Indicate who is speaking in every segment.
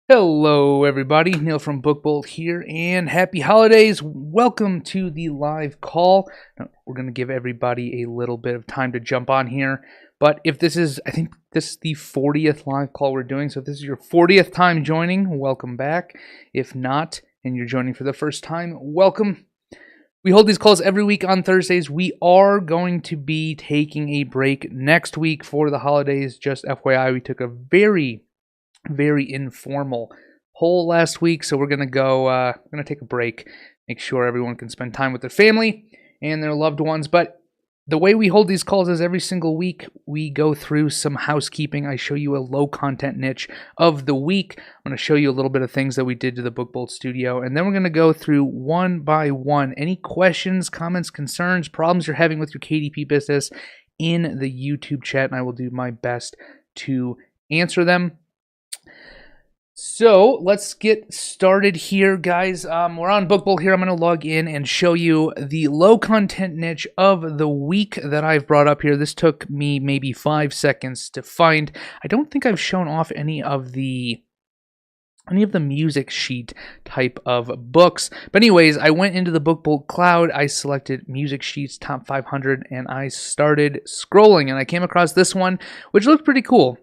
Speaker 1: Hello, everybody. Neil from BookBolt here, and happy holidays. Welcome to the live call. Now, we're going to give everybody a little bit of time to jump on here. But if this is, I think this is the 40th live call we're doing. So if this is your 40th time joining, welcome back. If not, and you're joining for the first time, welcome. We hold these calls every week on Thursdays. We are going to be taking a break next week for the holidays. Just FYI, we took a very informal poll last week, so we're gonna take a break, make sure everyone can spend time with their family and their loved ones. But the way we hold these calls is every single week we go through some housekeeping. I show you a low content niche of the week. I'm going to show you a little bit of things that we did to the BookBolt studio, and then we're going to go through one by one any questions, comments, concerns, problems you're having with your KDP business in the YouTube chat, and I will do my best to answer them. So let's get started here, guys. We're on BookBolt here. I'm going to log in and show you the low content niche of the week that I've brought up here. This took me maybe 5 seconds to find. I don't think I've shown off any of the music sheet type of books. But anyways, I went into the BookBolt cloud. I selected music sheets top 500 and I started scrolling, and I came across this one, which looked pretty cool.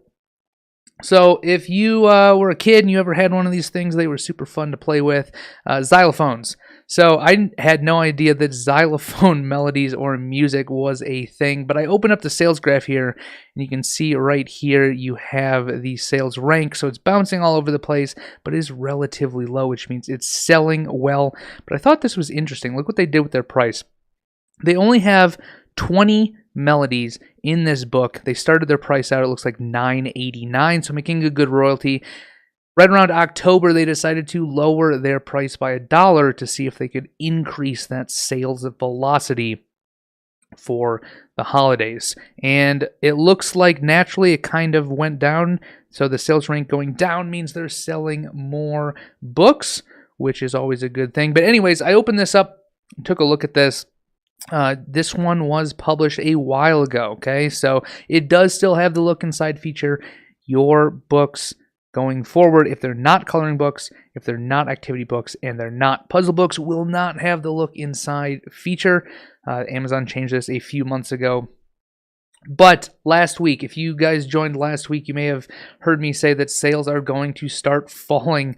Speaker 1: So if you were a kid and you ever had one of these things, they were super fun to play with. Xylophones. So I had no idea that xylophone melodies or music was a thing, but I open up the sales graph here, and you can see right here you have the sales rank. So it's bouncing all over the place, but it is relatively low, which means it's selling well. But I thought this was interesting. Look what they did with their price. They only have 20 melodies in this book. They started their price out, it looks like $9.89, so making a good royalty. Right around October, they decided to lower their price by $1 to see if they could increase that sales velocity for the holidays. And it looks like naturally it kind of went down. So the sales rank going down means they're selling more books, which is always a good thing. But anyways, I opened this up, took a look at this. This one was published a while ago, okay? So it does still have the look inside feature. Your books going forward, if they're not coloring books, if they're not activity books, and they're not puzzle books, will not have the look inside feature. Amazon changed this a few months ago. But last week, if you guys joined last week, you may have heard me say that sales are going to start falling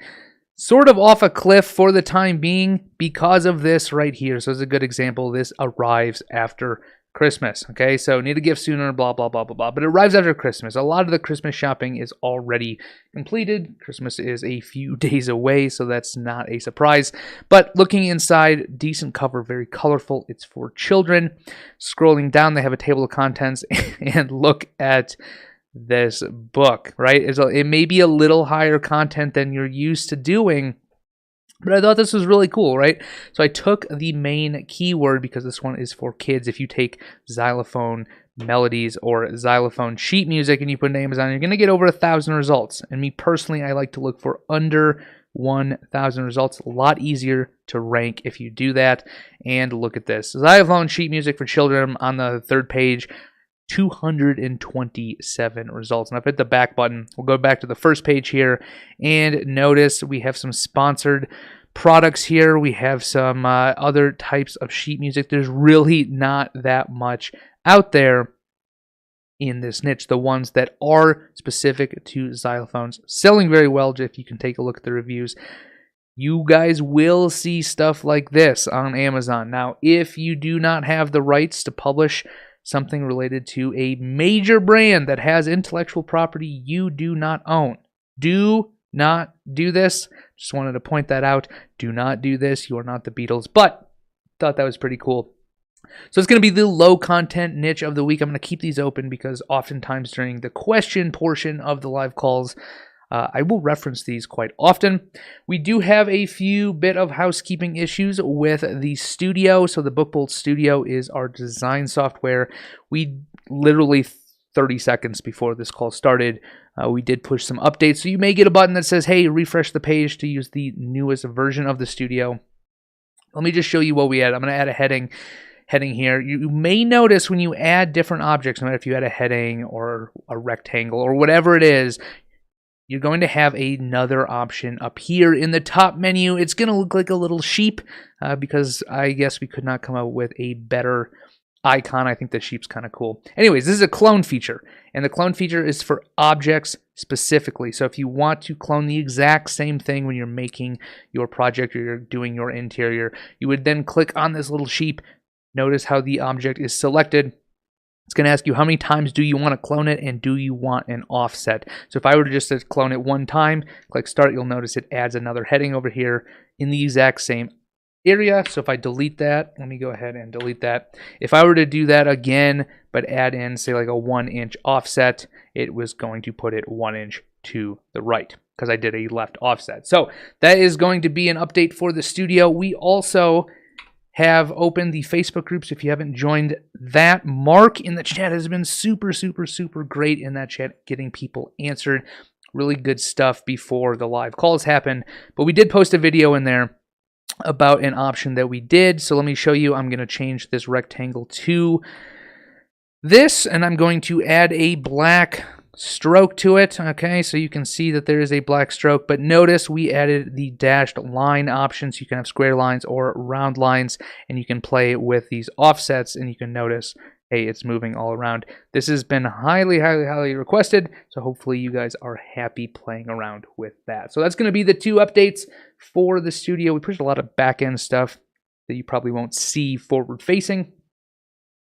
Speaker 1: sort of off a cliff for the time being because of this right here. So it's a good example. This arrives after Christmas. Okay, so need a gift sooner, blah, blah, blah, blah, blah. But it arrives after Christmas. A lot of the Christmas shopping is already completed. Christmas is a few days away, so that's not a surprise. But looking inside, decent cover, very colorful. It's for children. Scrolling down, they have a table of contents, and look at this book, right? It may be a little higher content than you're used to doing, but I thought this was really cool, right? So I took the main keyword because this one is for kids. If you take xylophone melodies or xylophone sheet music and you put names on, you're going to get over 1,000 results. And me personally, I like to look for under 1,000 results. A lot easier to rank if you do that. And look at this. Xylophone sheet music for children on the third page. 227 results. And I've hit the back button. We'll go back to the first page here and notice we have some sponsored products here. We have some other types of sheet music. There's really not that much out there in this niche. The ones that are specific to xylophones selling very well. If you can take a look at the reviews, you guys will see stuff like this on Amazon. Now, if you do not have the rights to publish something related to a major brand that has intellectual property you do not own, do not do this. Just wanted to point that out. Do not do this. You are not the Beatles. But thought that was pretty cool. So it's going to be the low content niche of the week. I'm going to keep these open because oftentimes during the question portion of the live calls, I will reference these quite often. We do have a few bit of housekeeping issues with the studio. So the BookBolt Studio is our design software. We literally 30 seconds before this call started, we did push some updates. So you may get a button that says, hey, refresh the page to use the newest version of the studio. Let me just show you what we add. I'm going to add a heading here. You may notice when you add different objects, no matter if you add a heading or a rectangle or whatever it is, you're going to have another option up here in the top menu. It's going to look like a little sheep because I guess we could not come up with a better icon. I think the sheep's kind of cool. Anyways, this is a clone feature, and the clone feature is for objects specifically. So if you want to clone the exact same thing when you're making your project or you're doing your interior, you would then click on this little sheep. Notice how the object is selected. It's going to ask you how many times do you want to clone it and do you want an offset. So if I were to just clone it one time, click start, you'll notice it adds another heading over here in the exact same area. So if I delete that, let me go ahead and delete that. If I were to do that again, but add in say like a 1-inch offset, it was going to put it 1 inch to the right because I did a left offset. So that is going to be an update for the studio. We also have opened the Facebook groups. If you haven't joined that, Mark in the chat has been super great in that chat, getting people answered. Really good stuff before the live calls happen. But we did post a video in there about an option that we did. So let me show you. I'm going to change this rectangle to this, and I'm going to add a black stroke to it. Okay, so you can see that there is a black stroke, but notice we added the dashed line option, so you can have square lines or round lines, and you can play with these offsets, and you can notice, hey, it's moving all around. This has been highly requested, so hopefully you guys are happy playing around with that. So that's going to be the 2 updates for the studio. We pushed a lot of back-end stuff that you probably won't see forward-facing.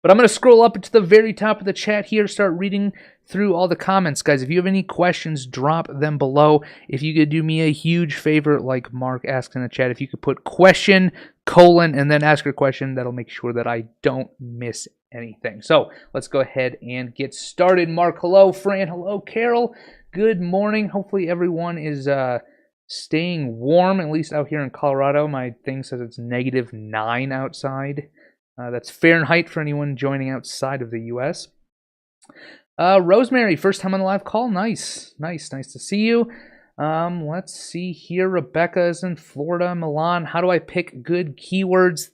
Speaker 1: But I'm going to scroll up to the very top of the chat here, start reading through all the comments. Guys, if you have any questions, drop them below. If you could do me a huge favor, like Mark asked in the chat, if you could put question, colon, and then ask your question, that'll make sure that I don't miss anything. So let's go ahead and get started. Mark, hello. Fran, hello. Carol, good morning. Hopefully everyone is staying warm, at least out here in Colorado. My thing says it's -9 outside. That's Fahrenheit for anyone joining outside of the U.S. Rosemary, first time on the live call. Nice to see you. Let's see here. Rebecca is in Florida. Milan, how do I pick good keywords?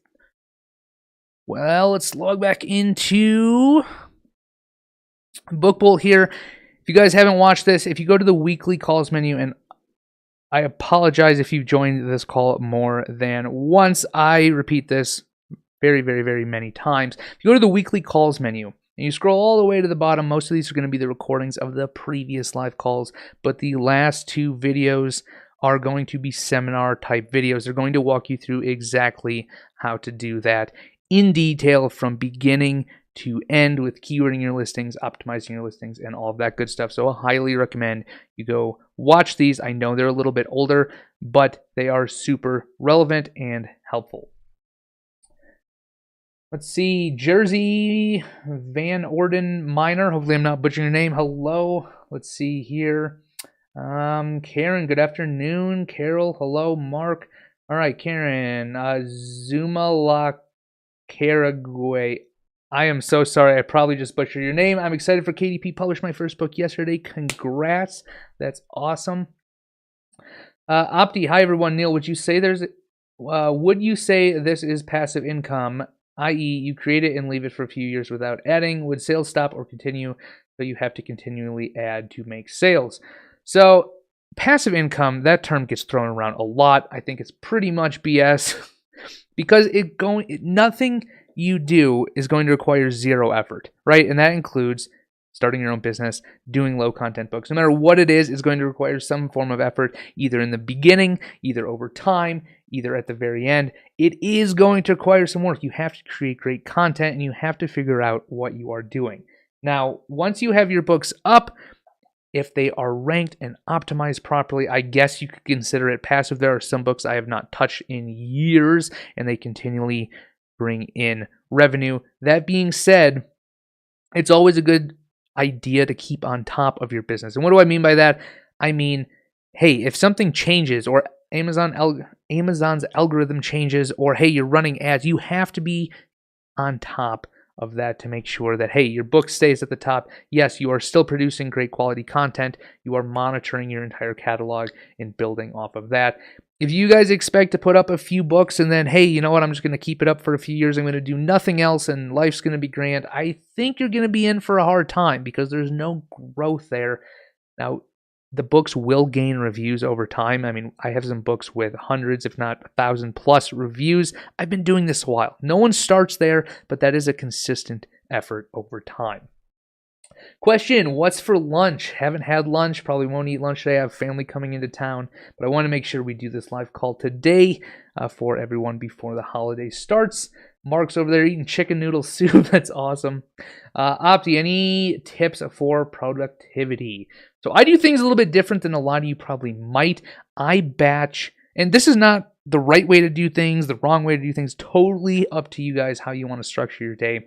Speaker 1: Well, let's log back into Book Bowl here. If you guys haven't watched this, if you go to the weekly calls menu, and I apologize if you've joined this call more than once, I repeat this very many times. If you go to the weekly calls menu and you scroll all the way to the bottom, most of these are going to be the recordings of the previous live calls, but the last 2 videos are going to be seminar type videos. They're going to walk you through exactly how to do that in detail from beginning to end with keywording your listings, optimizing your listings, and all of that good stuff. So I highly recommend you go watch these. I know they're a little bit older, but they are super relevant and helpful. Let's see, Jersey Van Orden Minor. Hopefully I'm not butchering your name. Hello. Let's see here. Karen, good afternoon. Carol, hello. Mark. All right, Karen. Zuma La Caragüe. I am so sorry. I probably just butchered your name. I'm excited for KDP. Published my first book yesterday. Congrats. That's awesome. Opti, hi everyone. Neil, would you say this is passive income? I.e., you create it and leave it for a few years without adding. Would sales stop or continue? So you have to continually add to make sales. So passive income, that term gets thrown around a lot. I think it's pretty much BS because nothing you do is going to require 0 effort, right? And that includes starting your own business, doing low content books. No matter what it is, it's going to require some form of effort, either in the beginning, either over time, either at the very end. It is going to require some work. You have to create great content and you have to figure out what you are doing. Now, once you have your books up, if they are ranked and optimized properly, I guess you could consider it passive. There are some books I have not touched in years and they continually bring in revenue. That being said, it's always a good idea to keep on top of your business. And what do I mean by that? I mean, hey, if something changes or Amazon's algorithm changes, or hey, you're running ads, you have to be on top of that to make sure that, hey, your book stays at the top. Yes, you are still producing great quality content. You are monitoring your entire catalog and building off of that. If you guys expect to put up a few books and then, hey, you know what, I'm just going to keep it up for a few years, I'm going to do nothing else and life's going to be grand, I think you're going to be in for a hard time because there's no growth there. Now, the books will gain reviews over time. I mean, I have some books with hundreds, if not 1,000 plus reviews. I've been doing this a while. No one starts there, but that is a consistent effort over time. Question, what's for lunch? Haven't had lunch, probably won't eat lunch today. I have family coming into town, but I want to make sure we do this live call today for everyone before the holiday starts. Mark's over there eating chicken noodle soup. That's awesome. Opti, any tips for productivity? So I do things a little bit different than a lot of you probably might. I batch, and this is not the right way to do things, the wrong way to do things. Totally up to you guys how you want to structure your day.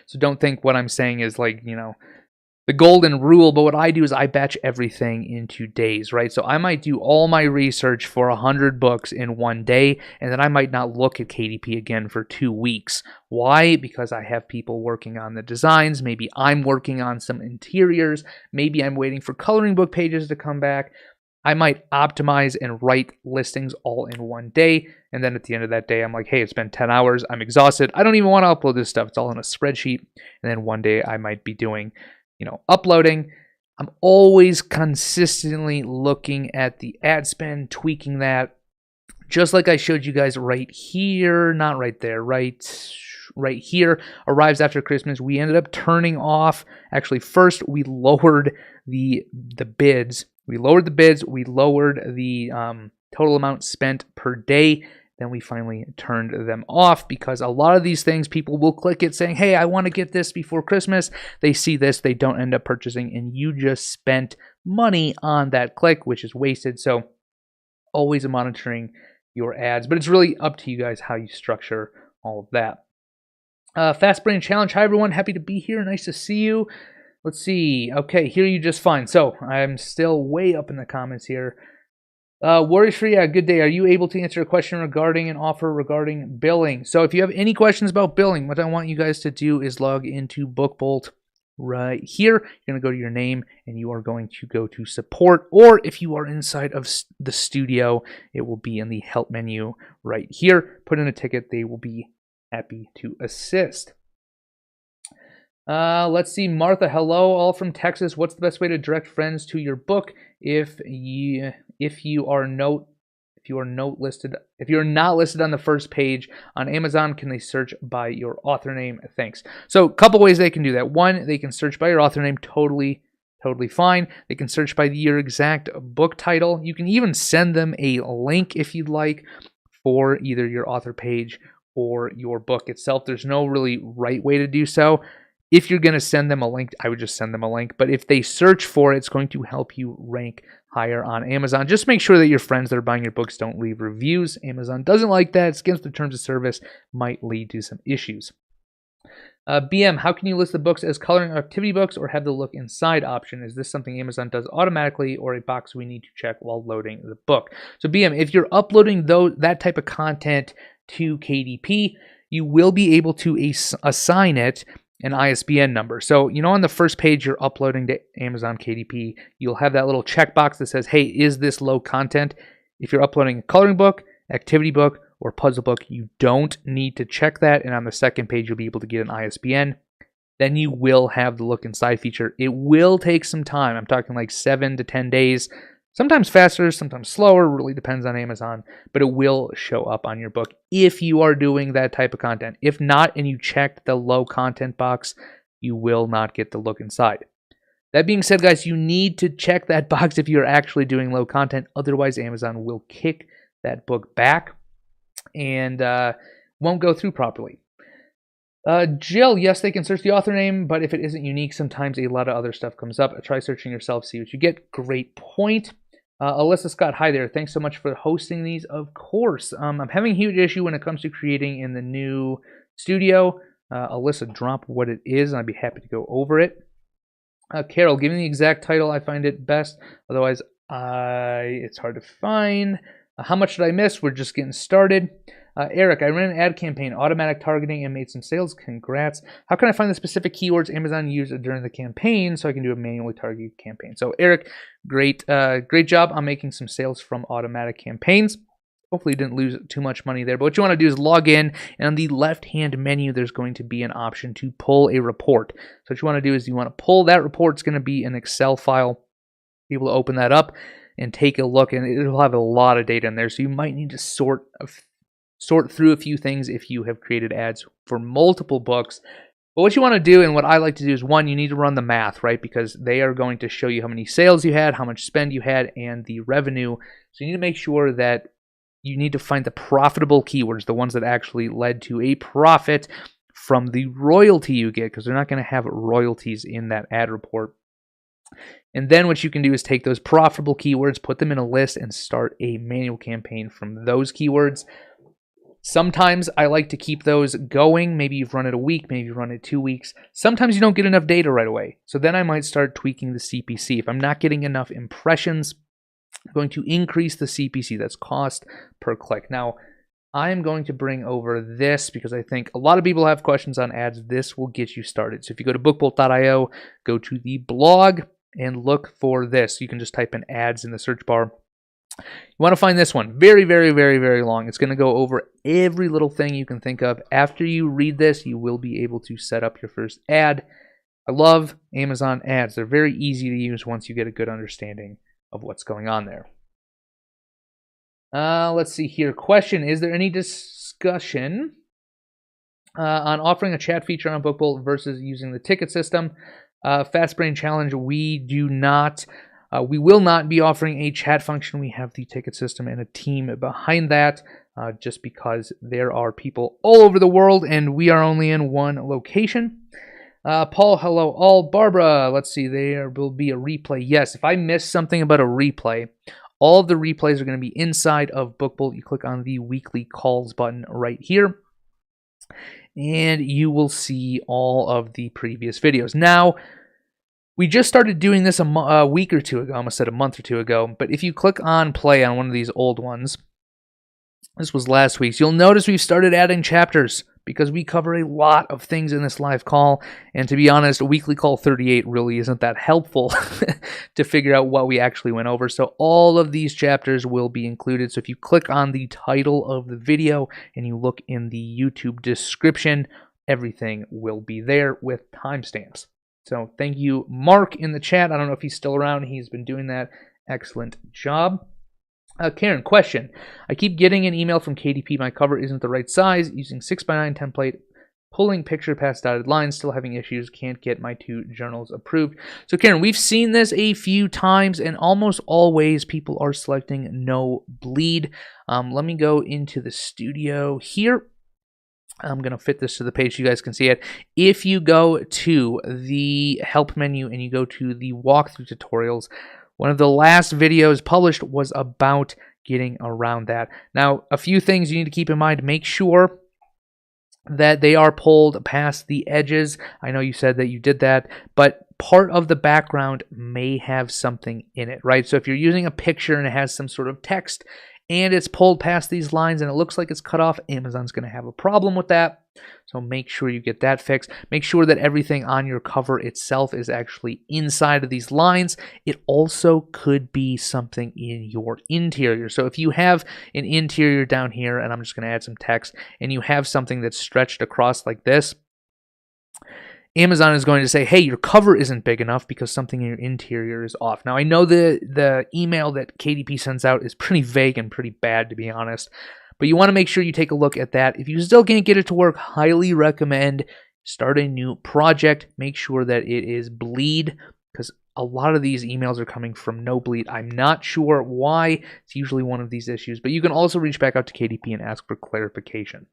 Speaker 1: So don't think what I'm saying is like, the golden rule, but what I do is I batch everything into days, right? So I might do all my research for 100 books in one day, and then I might not look at KDP again for 2 weeks. Why? Because I have people working on the designs. Maybe I'm working on some interiors. Maybe I'm waiting for coloring book pages to come back. I might optimize and write listings all in one day. And then at the end of that day, I'm like, hey, it's been 10 hours. I'm exhausted. I don't even want to upload this stuff. It's all in a spreadsheet. And then one day I might be doing, uploading. I'm always consistently looking at the ad spend, tweaking that. Just like I showed you guys right here, not right there, right here, arrives after Christmas. We ended up turning off, actually first we lowered the bids. We lowered the bids, we lowered the total amount spent per day. Then we finally turned them off because a lot of these things, people will click it saying, hey, I want to get this before Christmas. They see this, they don't end up purchasing, and you just spent money on that click, which is wasted. So always monitoring your ads, but it's really up to you guys how you structure all of that. Fast Brain Challenge. Hi, everyone. Happy to be here. Nice to see you. Let's see. Okay, hear you just fine. So I'm still way up in the comments here. Worries free, yeah, good day. Are you able to answer a question regarding an offer regarding billing? So if you have any questions about billing, what I want you guys to do is log into BookBolt right here. You're going to go to your name and you are going to go to support, or if you are inside of the studio, it will be in the help menu right here. Put in a ticket. They will be happy to assist. Let's see, Martha, hello, all from Texas. What's the best way to direct friends to your book if you are not listed on the first page on Amazon? Can they search by your author name? Thanks. So a couple ways they can do that. One, they can search by your author name, totally fine. They can search by your exact book title. You can even send them a link if you'd like for either your author page or your book itself. There's no really right way to do so. If you're going to send them a link, I would just send them a link. But if they search for it, it's going to help you rank higher on Amazon. Just make sure that your friends that are buying your books don't leave reviews. Amazon doesn't like that. It's against the terms of service. Might lead to some issues. BM, how can you list the books as coloring activity books or have the look inside option? Is this something Amazon does automatically or a box we need to check while loading the book? So BM, if you're uploading that type of content to KDP, you will be able to assign it an ISBN number. So, on the first page you're uploading to Amazon KDP, you'll have that little checkbox that says, hey, is this low content? If you're uploading a coloring book, activity book, or puzzle book, you don't need to check that. And on the second page, you'll be able to get an ISBN. Then you will have the look inside feature. It will take some time. I'm talking like 7 to 10 days. Sometimes faster, sometimes slower, really depends on Amazon, but it will show up on your book if you are doing that type of content. If not, and you checked the low content box, you will not get the look inside. That being said, guys, you need to check that box if you're actually doing low content. Otherwise, Amazon will kick that book back and won't go through properly. Jill, yes, they can search the author name, but if it isn't unique, sometimes a lot of other stuff comes up. Try searching yourself, see what you get. Great point. Alyssa Scott, hi there. Thanks so much for hosting these. Of course. I'm having a huge issue when it comes to creating in the new studio. Alyssa, drop what it is, and I'd be happy to go over it. Carol, give me the exact title. I find it best. Otherwise, it's hard to find. How much did I miss? We're just getting started. Eric, I ran an ad campaign, automatic targeting, and made some sales. Congrats. How can I find the specific keywords Amazon used during the campaign so I can do a manually targeted campaign? So, Eric, great job on making some sales from automatic campaigns. Hopefully you didn't lose too much money there. But what you want to do is log in, and on the left-hand menu, there's going to be an option to pull a report. So what you want to do is you want to pull that report. It's going to be an Excel file. be able to open that up and take a look, and it'll have a lot of data in there. So you might need to sort through a few things if you have created ads for multiple books. But what you want to do, and what I like to do, is one, you need to run the math, right? Because they are going to show you how many sales you had, how much spend you had, and the revenue. So you need to make sure that you need to find the profitable keywords, the ones that actually led to a profit from the royalty you get, because they're not going to have royalties in that ad report. And then what you can do is take those profitable keywords, put them in a list, and start a manual campaign from those keywords. Sometimes I like to keep those going. Maybe you've run it a week, maybe you've run it 2 weeks. Sometimes you don't get enough data right away. So then I might start tweaking the CPC. If I'm not getting enough impressions, I'm going to increase the CPC, that's cost per click. Now, I am going to bring over this because I think a lot of people have questions on ads. This will get you started. So if you go to bookbolt.io, go to the blog and look for this. You can just type in ads in the search bar. You want to find this one. Very, very, very, very long. It's going to go over every little thing you can think of. After you read this, you will be able to set up your first ad. I love Amazon ads. They're very easy to use once you get a good understanding of what's going on there. Let's see here. Question: is there any discussion on offering a chat feature on Bookbolt versus using the ticket system? Fast Brain Challenge, we do not. We will not be offering a chat function. We have the ticket system and a team behind that, just because there are people all over the world and we are only in one location. Paul, hello all. Barbara, let's see, there will be a replay. Yes, if I miss something about a replay, all of the replays are going to be inside of Bookbolt. You click on the weekly calls button right here, and you will see all of the previous videos. Now, we just started doing this a week or two ago. I almost said a month or two ago. But if you click on play on one of these old ones, this was last week's, you'll notice we've started adding chapters because we cover a lot of things in this live call. And to be honest, weekly call 38 really isn't that helpful to figure out what we actually went over. So all of these chapters will be included. So if you click on the title of the video and you look in the YouTube description, everything will be there with timestamps. So thank you, Mark, in the chat. I don't know if he's still around. He's been doing that. Excellent job. Karen, question. I keep getting an email from KDP. My cover isn't the right size. Using 6x9 template, pulling picture past dotted lines, still having issues. Can't get my 2 journals approved. So Karen, we've seen this a few times, and almost always people are selecting no bleed. Let me go into the studio here. I'm going to fit this to the page so you guys can see it. If you go to the help menu and you go to the walkthrough tutorials, one of the last videos published was about getting around that. Now, a few things you need to keep in mind. Make sure that they are pulled past the edges. I know you said that you did that, but part of the background may have something in it, right? So if you're using a picture and it has some sort of text, and it's pulled past these lines and it looks like it's cut off, Amazon's going to have a problem with that. So make sure you get that fixed. Make sure that everything on your cover itself is actually inside of these lines. It also could be something in your interior. So if you have an interior down here, and I'm just going to add some text, and you have something that's stretched across like this, Amazon is going to say, hey, your cover isn't big enough because something in your interior is off. Now, I know the email that KDP sends out is pretty vague and pretty bad, to be honest, but you want to make sure you take a look at that. If you still can't get it to work, highly recommend start a new project. Make sure that it is bleed, because a lot of these emails are coming from no bleed. I'm not sure why. It's usually one of these issues, but you can also reach back out to KDP and ask for clarification.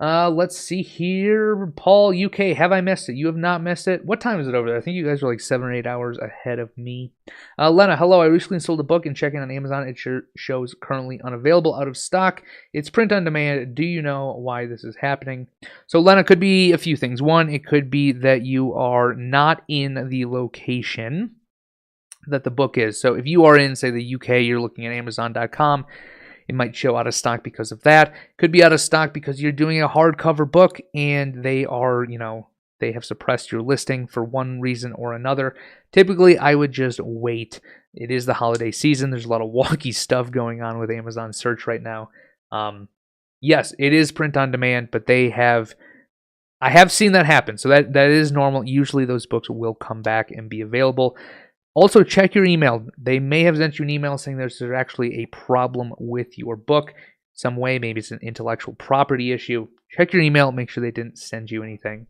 Speaker 1: Let's see here. Paul, UK, have I missed it? You have not missed it. What time is it over there? I think you guys are like 7 or 8 hours ahead of me. Lena, hello. I recently sold a book and checking on Amazon. It shows currently unavailable, out of stock. It's print on demand. Do you know why this is happening? So, Lena, could be a few things. One, it could be that you are not in the location that the book is. So, if you are in, say, the UK, you're looking at Amazon.com. It might show out of stock because of that. Could be out of stock because you're doing a hardcover book and they are, they have suppressed your listing for one reason or another. Typically, I would just wait. It is the holiday season. There's a lot of wonky stuff going on with Amazon search right now. Yes, it is print on demand, but I have seen that happen. So that is normal. Usually those books will come back and be available. Also, check your email. They may have sent you an email saying there's actually a problem with your book some way. Maybe it's an intellectual property issue. Check your email. Make sure they didn't send you anything.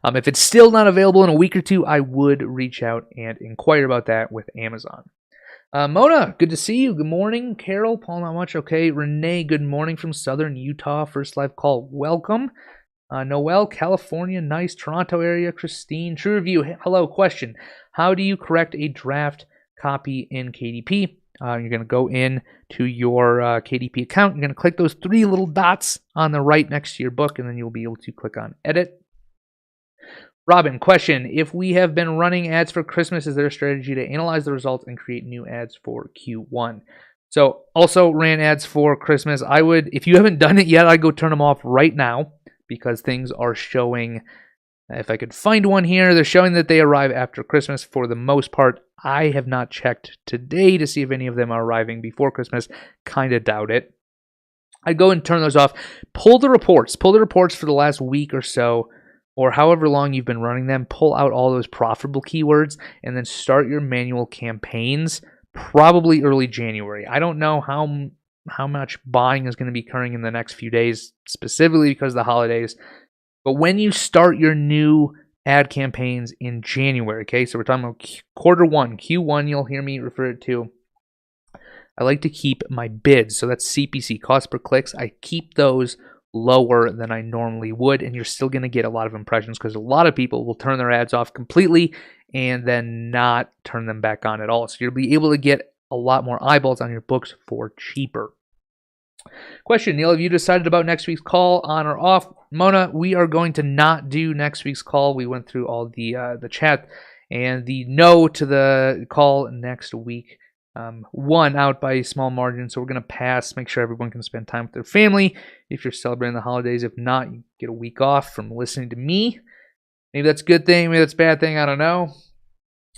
Speaker 1: If it's still not available in a week or two, I would reach out and inquire about that with Amazon. Mona, good to see you. Good morning. Carol, Paul, not much. Okay. Renee, good morning from Southern Utah. First live call. Welcome. Noel, California, nice. Toronto area, Christine. True Review, hello. Question: how do you correct a draft copy in KDP? You're going to go in to your KDP account. You're going to click those three little dots on the right next to your book, and then you'll be able to click on Edit. Robin, question: if we have been running ads for Christmas, is there a strategy to analyze the results and create new ads for Q1? So, also ran ads for Christmas. I would, if you haven't done it yet, I'd go turn them off right now, because things are showing, if I could find one here, they're showing that they arrive after Christmas for the most part. I have not checked today to see if any of them are arriving before Christmas. Kind of doubt it. I'd go and turn those off. Pull the reports for the last week or so, or however long you've been running them. Pull out all those profitable keywords and then start your manual campaigns probably early January. I don't know how much buying is going to be occurring in the next few days, specifically because of the holidays. But when you start your new ad campaigns in January, okay, so we're talking about Q1, you'll hear me refer to. I like to keep my bids, so that's CPC, cost per clicks. I keep those lower than I normally would, and you're still going to get a lot of impressions because a lot of people will turn their ads off completely and then not turn them back on at all. So you'll be able to get a lot more eyeballs on your books for cheaper. Question: Neil, have you decided about next week's call, on or off? Mona, we are going to not do next week's call. We went through all the chat, and the no to the call next week won out by a small margin. So we're going to pass, make sure everyone can spend time with their family if you're celebrating the holidays. If not, you get a week off from listening to me. Maybe that's a good thing, maybe that's a bad thing, I don't know.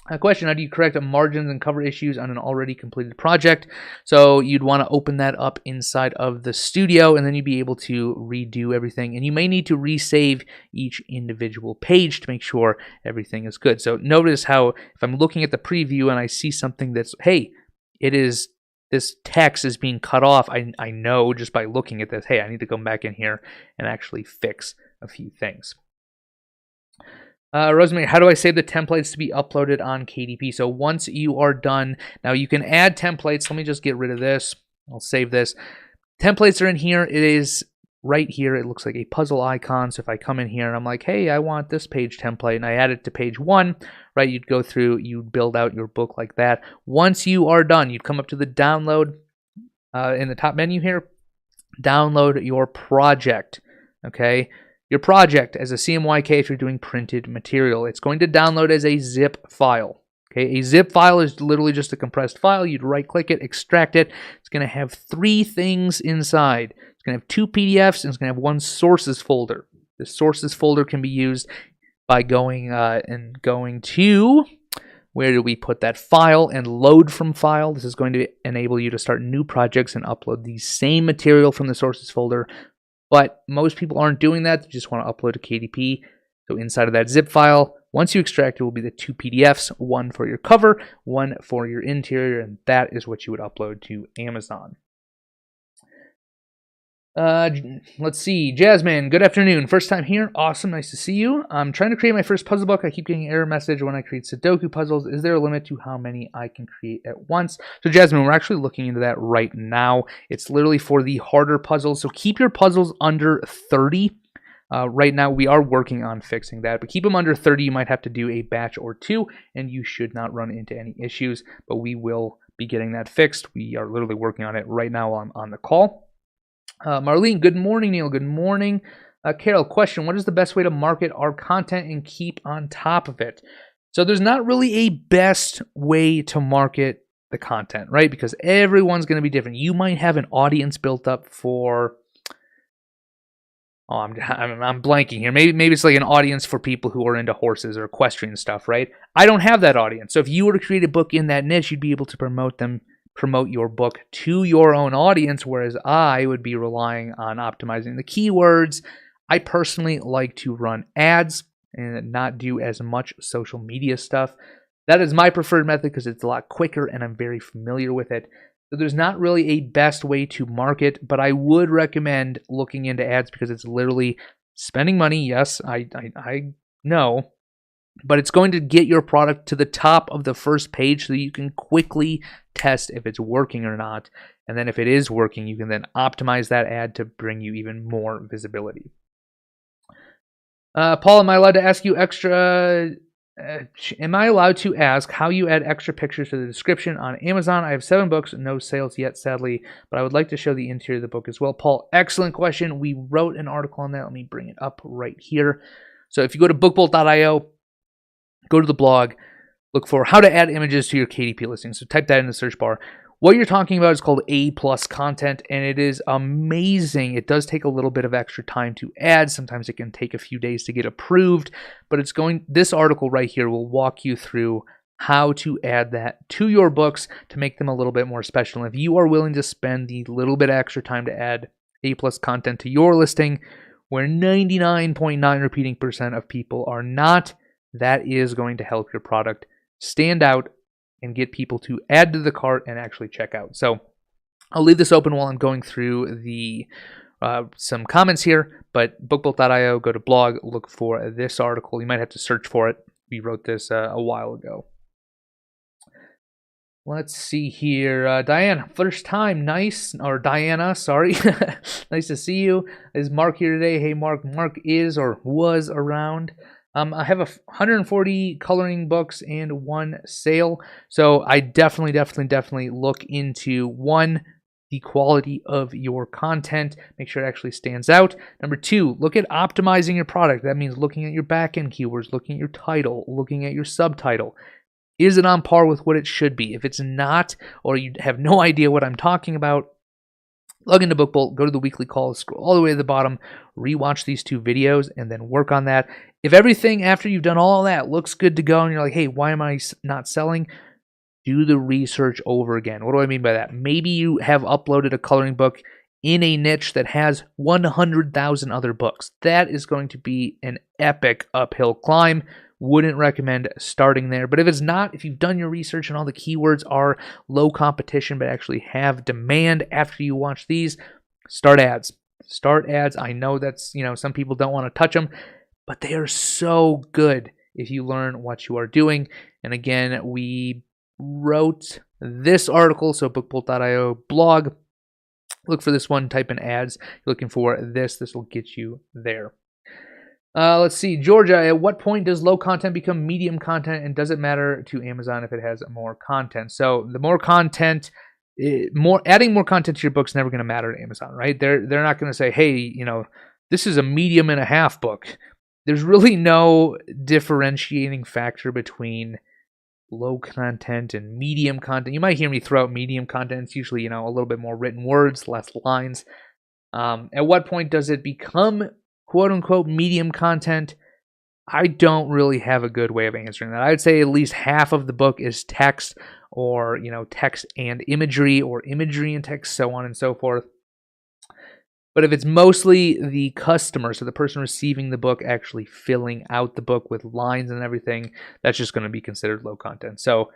Speaker 1: A question: how do you correct margins and cover issues on an already completed project? So you'd want to open that up inside of the studio, and then you'd be able to redo everything. And you may need to resave each individual page to make sure everything is good. So notice how if I'm looking at the preview and I see something that's, hey, this text is being cut off, I know just by looking at this, hey, I need to go back in here and actually fix a few things. Rosemary, how do I save the templates to be uploaded on KDP? So once you are done, now you can add templates. Let me just get rid of this. I'll save this. Templates are in here. It is right here. It looks like a puzzle icon. So if I come in here and I'm like, hey, I want this page template, and I add it to page 1, right? You'd go through, you'd build out your book like that. Once you are done, you'd come up to the download in the top menu here. Download your project, okay? Your project as a CMYK if you're doing printed material. It's going to download as a zip file. Okay, a zip file is literally just a compressed file. You'd right-click it, extract it. It's going to have 3 things inside. It's going to have 2 PDFs, and it's going to have 1 sources folder. The sources folder can be used by going to, where do we put that file, and load from file. This is going to enable you to start new projects and upload the same material from the sources folder. But most people aren't doing that. They just want to upload to KDP. So inside of that zip file, once you extract it, will be the 2 PDFs, 1 for your cover, 1 for your interior, and that is what you would upload to Amazon. Let's see. Jasmine, good afternoon. First time here. Awesome. Nice to see you. I'm trying to create my first puzzle book. I keep getting an error message when I create Sudoku puzzles. Is there a limit to how many I can create at once? So Jasmine, we're actually looking into that right now. It's literally for the harder puzzles. So keep your puzzles under 30. Right now, we are working on fixing that, but keep them under 30. You might have to do a batch or 2, and you should not run into any issues, but we will be getting that fixed. We are literally working on it right now on the call. Marlene, good morning. Neil, good morning. Carol, question: what is the best way to market our content and keep on top of it? So there's not really a best way to market the content, right? Because everyone's going to be different. You might have an audience built up for, I'm blanking here. Maybe it's like an audience for people who are into horses or equestrian stuff, right? I don't have that audience. So if you were to create a book in that niche, you'd be able to promote your book to your own audience, whereas I would be relying on optimizing the keywords. I personally like to run ads and not do as much social media stuff. That is my preferred method because it's a lot quicker and I'm very familiar with it. So there's not really a best way to market, but I would recommend looking into ads because it's literally spending money. Yes, I know, but it's going to get your product to the top of the first page so that you can quickly test if it's working or not. And then if it is working, you can then optimize that ad to bring you even more visibility. Paul, am I allowed to ask you extra? Am I allowed to ask how you add extra pictures to the description on Amazon? I have 7 books, no sales yet, sadly, but I would like to show the interior of the book as well. Paul, excellent question. We wrote an article on that. Let me bring it up right here. So if you go to bookbolt.io, go to the blog, look for how to add images to your KDP listing. So type that in the search bar. What you're talking about is called A+ content, and it is amazing. It does take a little bit of extra time to add. Sometimes it can take a few days to get approved, but this article right here will walk you through how to add that to your books to make them a little bit more special. And if you are willing to spend the little bit extra time to add A+ content to your listing, where 99.9% repeating of people are not, that is going to help your product stand out and get people to add to the cart and actually check out. So I'll leave this open while I'm going through the some comments here, but bookbolt.io, go to blog, look for this article. You might have to search for it. We wrote this a while ago. Let's see here. Diane, first time, nice. Or Diana, sorry. Nice to see you. Is Mark here today? Hey, Mark. Mark is or was around. I have 140 coloring books and 1 sale. So I definitely look into, 1, the quality of your content. Make sure it actually stands out. Number 2, look at optimizing your product. That means looking at your back-end keywords, looking at your title, looking at your subtitle. Is it on par with what it should be? If it's not, or you have no idea what I'm talking about, log into BookBolt, go to the weekly call, scroll all the way to the bottom, rewatch these 2 videos, and then work on that. If everything after you've done all that looks good to go, and you're like, hey, why am I not selling? Do the research over again. What do I mean by that? Maybe you have uploaded a coloring book in a niche that has 100,000 other books. That is going to be an epic uphill climb. Wouldn't recommend starting there. But if it's not, if you've done your research and all the keywords are low competition but actually have demand after you watch these, start ads. Start ads. I know that's, some people don't want to touch them, but they are so good if you learn what you are doing. And again, we wrote this article, so bookbolt.io blog. Look for this one, type in ads. You're looking for this. This will get you there. Let's see, Georgia, at what point does low content become medium content, and does it matter to Amazon if it has more content? So the more content, adding more content to your book's never going to matter to Amazon, right? They're not going to say, hey, this is a medium and a half book. There's really no differentiating factor between low content and medium content. You might hear me throw out medium content. It's usually, a little bit more written words, less lines. At what point does it become quote-unquote medium content? I don't really have a good way of answering that. I'd say at least half of the book is text, or text and imagery, or imagery and text, so on and so forth. But if it's mostly the customer, so the person receiving the book actually filling out the book with lines and everything, that's just going to be considered low content. So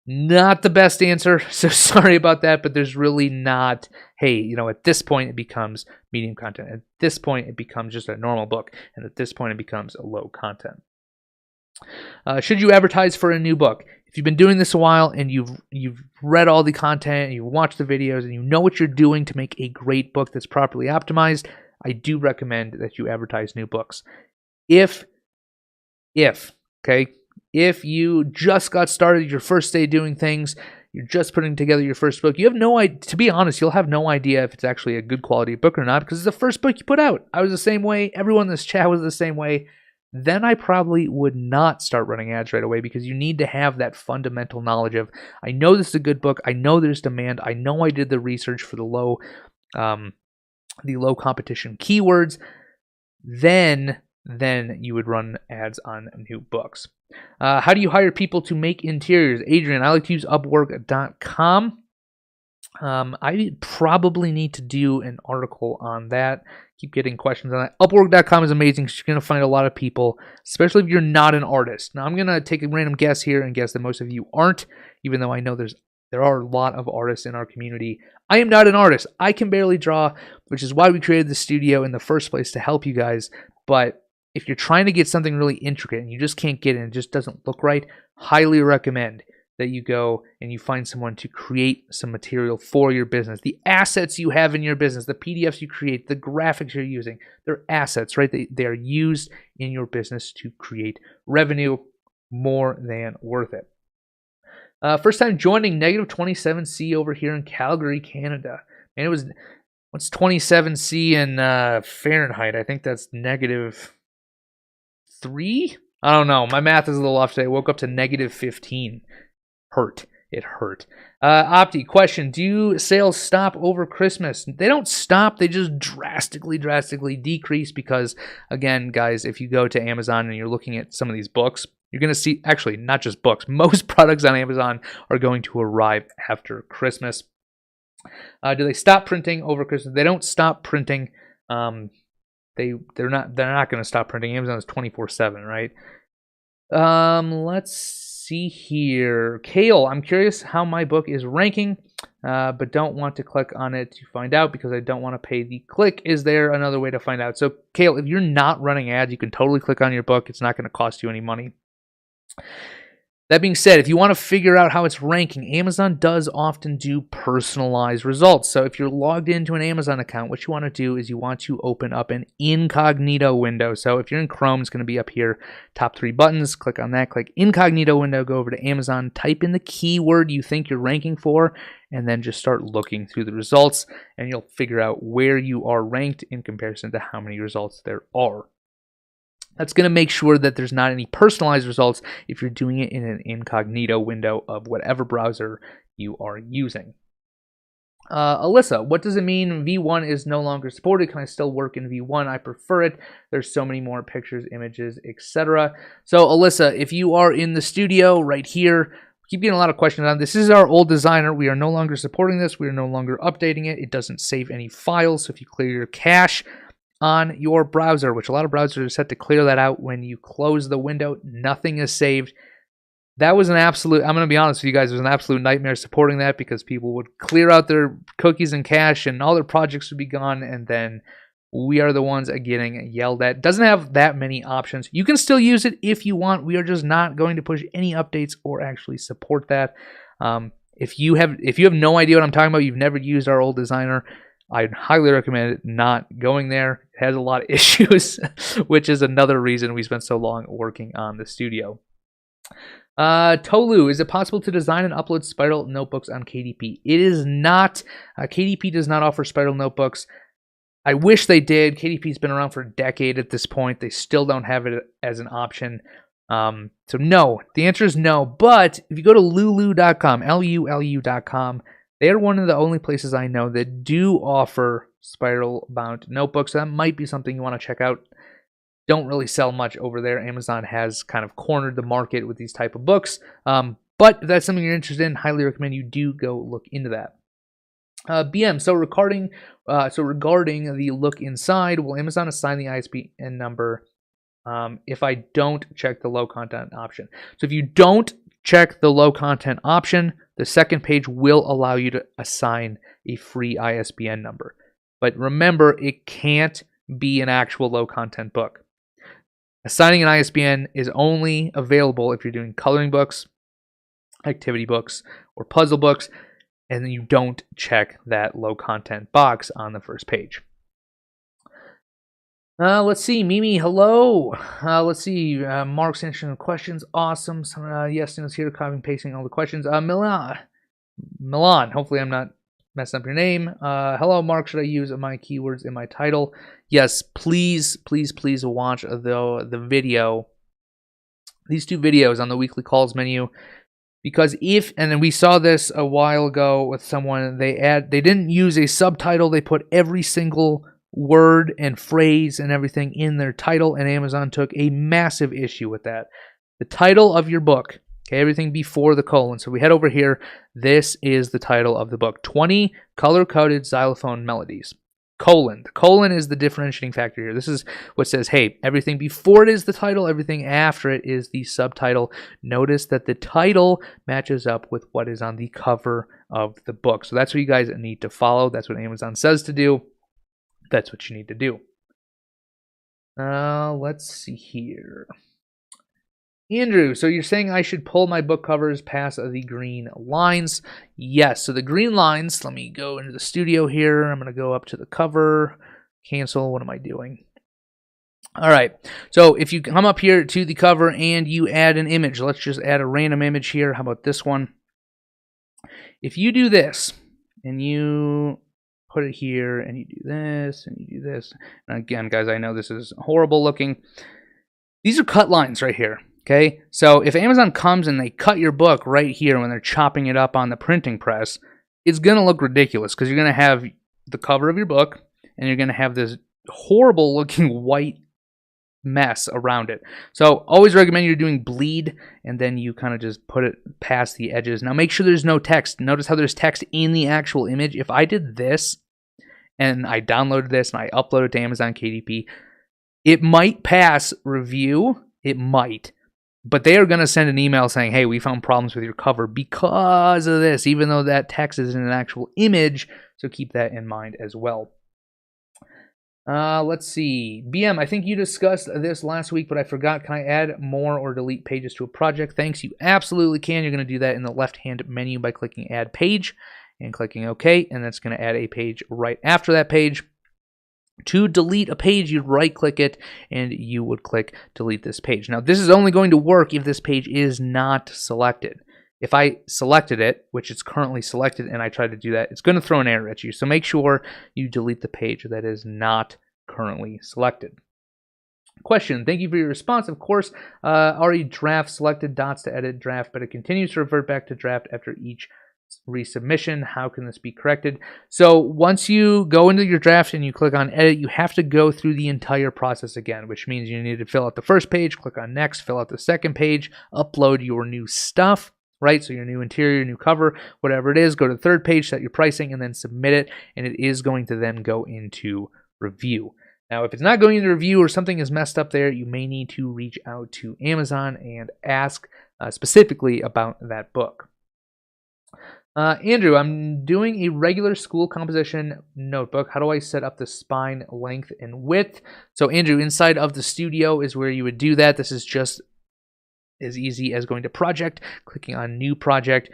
Speaker 1: not the best answer, so sorry about that, but there's really not, hey, at this point it becomes medium content. At this point it becomes just a normal book, and at this point it becomes a low content. Should you advertise for a new book? If you've been doing this a while and you've read all the content, and you watched the videos, and you know what you're doing to make a great book that's properly optimized, I do recommend that you advertise new books. If you just got started, your first day doing things, you're just putting together your first book, you have no idea, to be honest, you'll have no idea if it's actually a good quality book or not, because it's the first book you put out. I was the same way. Everyone in this chat was the same way. Then I probably would not start running ads right away, because you need to have that fundamental knowledge of, I know this is a good book, I know there's demand, I know I did the research for the low competition keywords. Then you would run ads on new books. How do you hire people to make interiors? Adrian, I like to use Upwork.com. I probably need to do an article on that. keep getting questions on that. Upwork.com is amazing because you're going to find a lot of people, especially if you're not an artist. Now, I'm going to take a random guess here and guess that most of you aren't, even though I know there are a lot of artists in our community. I am not an artist. I can barely draw, which is why we created the studio in the first place, to help you guys. But if you're trying to get something really intricate and you just can't get it and it just doesn't look right, highly recommend that you go and you find someone to create some material for your business. The assets you have in your business, the PDFs you create, the graphics you're using, they're assets, right? They are used in your business to create revenue. More than worth it. First time joining, -27C over here in Calgary, Canada. And what's 27C in Fahrenheit? I think that's -3? I don't know. My math is a little off today. I woke up to -15. It hurt. Opti, question, do sales stop over Christmas? They don't stop. They just drastically decrease because, again, guys, if you go to Amazon and you're looking at some of these books, you're going to see, actually, not just books, most products on Amazon are going to arrive after Christmas. Do they stop printing over Christmas? They don't stop printing. They're not going to stop printing. Amazon is 24/7, right? Let's see here. Kale, I'm curious how my book is ranking, but don't want to click on it to find out because I don't want to pay the click. Is there another way to find out? So, Kale, if you're not running ads, you can totally click on your book. It's not going to cost you any money. That being said, if you want to figure out how it's ranking, Amazon does often do personalized results. So if you're logged into an Amazon account, what you want to do is you want to open up an incognito window. So if you're in Chrome, it's going to be up here, top 3 buttons. Click on that, click incognito window, go over to Amazon, type in the keyword you think you're ranking for, and then just start looking through the results, and you'll figure out where you are ranked in comparison to how many results there are. That's going to make sure that there's not any personalized results if you're doing it in an incognito window of whatever browser you are using. Alyssa, what does it mean V1 is no longer supported? Can I still work in V1? I prefer it. There's so many more pictures, images, etc. So Alyssa, if you are in the studio right here, keep getting a lot of questions on this. This is our old designer. We are no longer supporting this. We are no longer updating it. It doesn't save any files. So if you clear your cache on your browser, which a lot of browsers are set to clear that out when you close the window, nothing is saved. That was an absolute, I'm going to be honest with you guys, it was an absolute nightmare supporting that because people would clear out their cookies and cache and all their projects would be gone, and then we are the ones getting yelled at. Doesn't have that many options. You can still use it if you want. We are just not going to push any updates or actually support that. If you have no idea what I'm talking about, you've never used our old designer, I'd highly recommend not going there. It has a lot of issues, which is another reason we spent so long working on the studio. Tolu, is it possible to design and upload spiral notebooks on KDP? It is not. KDP does not offer spiral notebooks. I wish they did. KDP's been around for a decade at this point. They still don't have it as an option. So no, the answer is no. But if you go to lulu.com, lulu.com, they are one of the only places I know that do offer spiral-bound notebooks. That might be something you want to check out. Don't really sell much over there. Amazon has kind of cornered the market with these type of books. But if that's something you're interested in, highly recommend you do go look into that. BM, so regarding the look inside, will Amazon assign the ISBN number if I don't check the low content option? So if you don't check the low content option, the second page will allow you to assign a free ISBN number. But remember, it can't be an actual low content book. Assigning an ISBN is only available if you're doing coloring books, activity books, or puzzle books, and then you don't check that low content box on the first page. Let's see, Mimi, hello. Let's see, Mark's answering the questions. Awesome. Yes, is here, copying, pasting all the questions. Milan, hopefully I'm not messing up your name. Hello, Mark, should I use my keywords in my title? Yes, please watch the video. These 2 videos on the weekly calls menu. Because and then we saw this a while ago with someone, they didn't use a subtitle, they put every single word and phrase and everything in their title, and Amazon took a massive issue with that. The title of your book, okay, everything before the colon. So we head over here. This is the title of the book, 20 color-coded xylophone melodies. colon. The colon is the differentiating factor here. This is what says, hey, everything before it is the title, everything after it is the subtitle. Notice that the title matches up with what is on the cover of the book. So that's what you guys need to follow. That's what Amazon says to do. That's what you need to do. Let's see here. Andrew, so you're saying I should pull my book covers past the green lines? Yes, so the green lines, let me go into the studio here. I'm going to go up to the cover, cancel. What am I doing? All right, so if you come up here to the cover and you add an image, let's just add a random image here. How about this one? If you do this and you put it here and you do this and you do this, and again, guys, I know this is horrible looking. These are cut lines right here. Okay, so if Amazon comes and they cut your book right here when they're chopping it up on the printing press, it's going to look ridiculous because you're going to have the cover of your book and you're going to have this horrible looking white mess around it. So always recommend you're doing bleed and then you kind of just put it past the edges. Now make sure there's no text. Notice how there's text in the actual image. If I did this and I downloaded this and I uploaded it to Amazon KDP, it might pass review. It might. But they are going to send an email saying, hey, we found problems with your cover because of this, even though that text is in an actual image. So keep that in mind as well. Let's see. BM, I think you discussed this last week, but I forgot. Can I add more or delete pages to a project? Thanks. You absolutely can. You're going to do that in the left-hand menu by clicking Add Page and clicking OK. And that's going to add a page right after that page. To delete a page, you'd right-click it, and you would click Delete this page. Now, this is only going to work if this page is not selected. If I selected it, which it's currently selected, and I try to do that, it's going to throw an error at you. So make sure you delete the page that is not currently selected. Question, thank you for your response. Of course, already draft selected, dots to edit draft, but it continues to revert back to draft after each resubmission. How can this be corrected? So once you go into your draft and you click on edit, you have to go through the entire process again, which means you need to fill out the first page, click on next, fill out the second page, upload your new stuff, right? So your new interior, new cover, whatever it is, go to the third page, set your pricing, and then submit it, and it is going to then go into review. Now, if it's not going into review or something is messed up there, you may need to reach out to Amazon and ask specifically about that book. Andrew, I'm doing a regular school composition notebook. How do I set up the spine length and width? So Andrew, inside of the studio is where you would do that. This is just as easy as going to project, clicking on new project.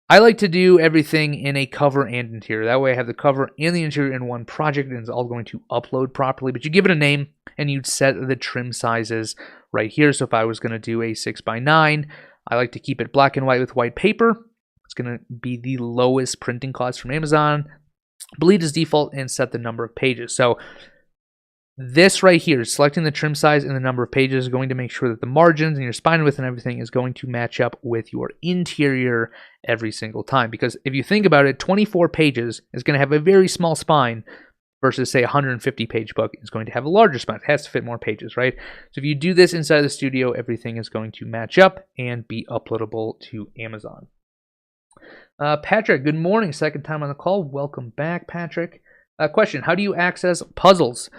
Speaker 1: I like to do everything in a cover and interior. That way I have the cover and the interior in one project and it's all going to upload properly. But you give it a name and you'd set the trim sizes right here. So if I was going to do a 6x9, I like to keep it black and white with white paper. It's going to be the lowest printing cost from Amazon. Bleed as default and set the number of pages. So this right here, selecting the trim size and the number of pages, is going to make sure that the margins and your spine width and everything is going to match up with your interior every single time. Because if you think about it, 24 pages is going to have a very small spine versus, say, a 150-page book is going to have a larger spine. It has to fit more pages, right? So if you do this inside the studio, everything is going to match up and be uploadable to Amazon. Patrick, good morning. Second time on the call. Welcome back, Patrick. Question, how do you access puzzles?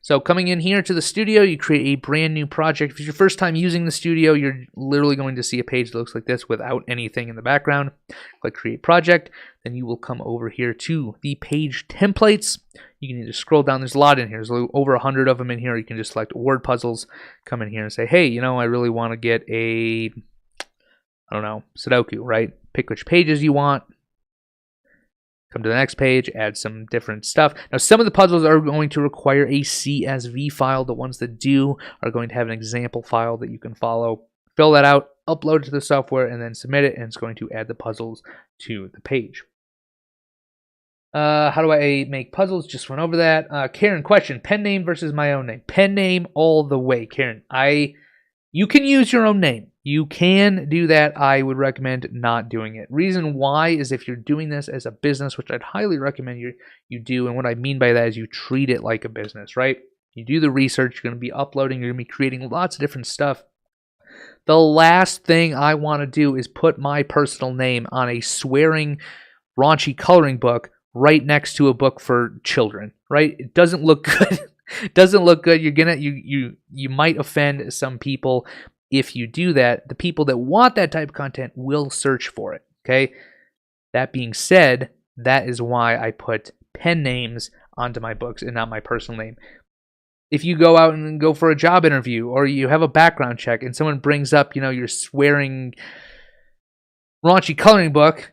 Speaker 1: So coming in here to the studio, you create a brand new project. If it's your first time using the studio, you're literally going to see a page that looks like this without anything in the background. Click Create Project. Then you will come over here to the page templates. You can either scroll down. There's a lot in here. There's over 100 of them in here. You can just select word puzzles, come in here and say, hey, you know, I really want to get a, I don't know, Sudoku, right? Pick which pages you want. Come to the next page, add some different stuff. Now, some of the puzzles are going to require a CSV file. The ones that do are going to have an example file that you can follow. Fill that out, upload it to the software, and then submit it, and it's going to add the puzzles to the page. How do I make puzzles? Just went over that. Karen, question, pen name versus my own name. Pen name all the way, Karen. You can use your own name. You can do that. I would recommend not doing it. Reason why is if you're doing this as a business, which I'd highly recommend you do, and what I mean by that is you treat it like a business, right? You do the research, you're going to be uploading, you're going to be creating lots of different stuff. The last thing I want to do is put my personal name on a swearing, raunchy coloring book right next to a book for children, right? It doesn't look good. It doesn't look good. You might offend some people if you do that. The people that want that type of content will search for it, okay? That being said, that is why I put pen names onto my books and not my personal name. If you go out and go for a job interview or you have a background check and someone brings up, your swearing raunchy coloring book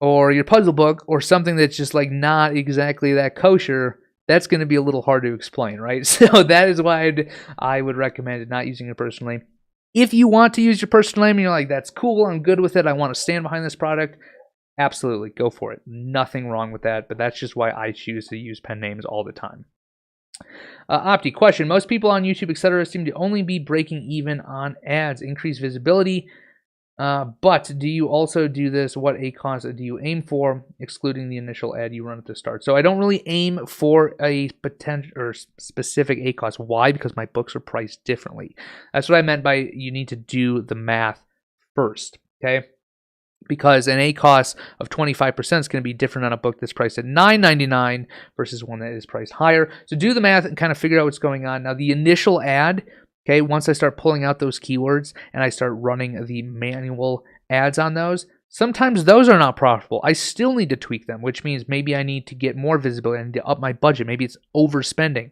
Speaker 1: or your puzzle book or something that's just like not exactly that kosher, that's going to be a little hard to explain, right? So that is why I would recommend not using your personal name. If you want to use your personal name and you're like, that's cool, I'm good with it, I want to stand behind this product, absolutely, go for it. Nothing wrong with that, but that's just why I choose to use pen names all the time. Opti, question. Most people on YouTube, etc., seem to only be breaking even on ads, increase visibility. But do you also do this? What ACOS do you aim for, excluding the initial ad you run at the start? So I don't really aim for a potential or specific ACOS. Why? Because my books are priced differently. That's what I meant by you need to do the math first, okay? Because an ACOS of 25% is going to be different on a book that's priced at $9.99 versus one that is priced higher. So do the math and kind of figure out what's going on. Now, the initial ad, okay, once I start pulling out those keywords and I start running the manual ads on those, sometimes those are not profitable. I still need to tweak them, which means maybe I need to get more visibility. I need to up my budget. Maybe it's overspending.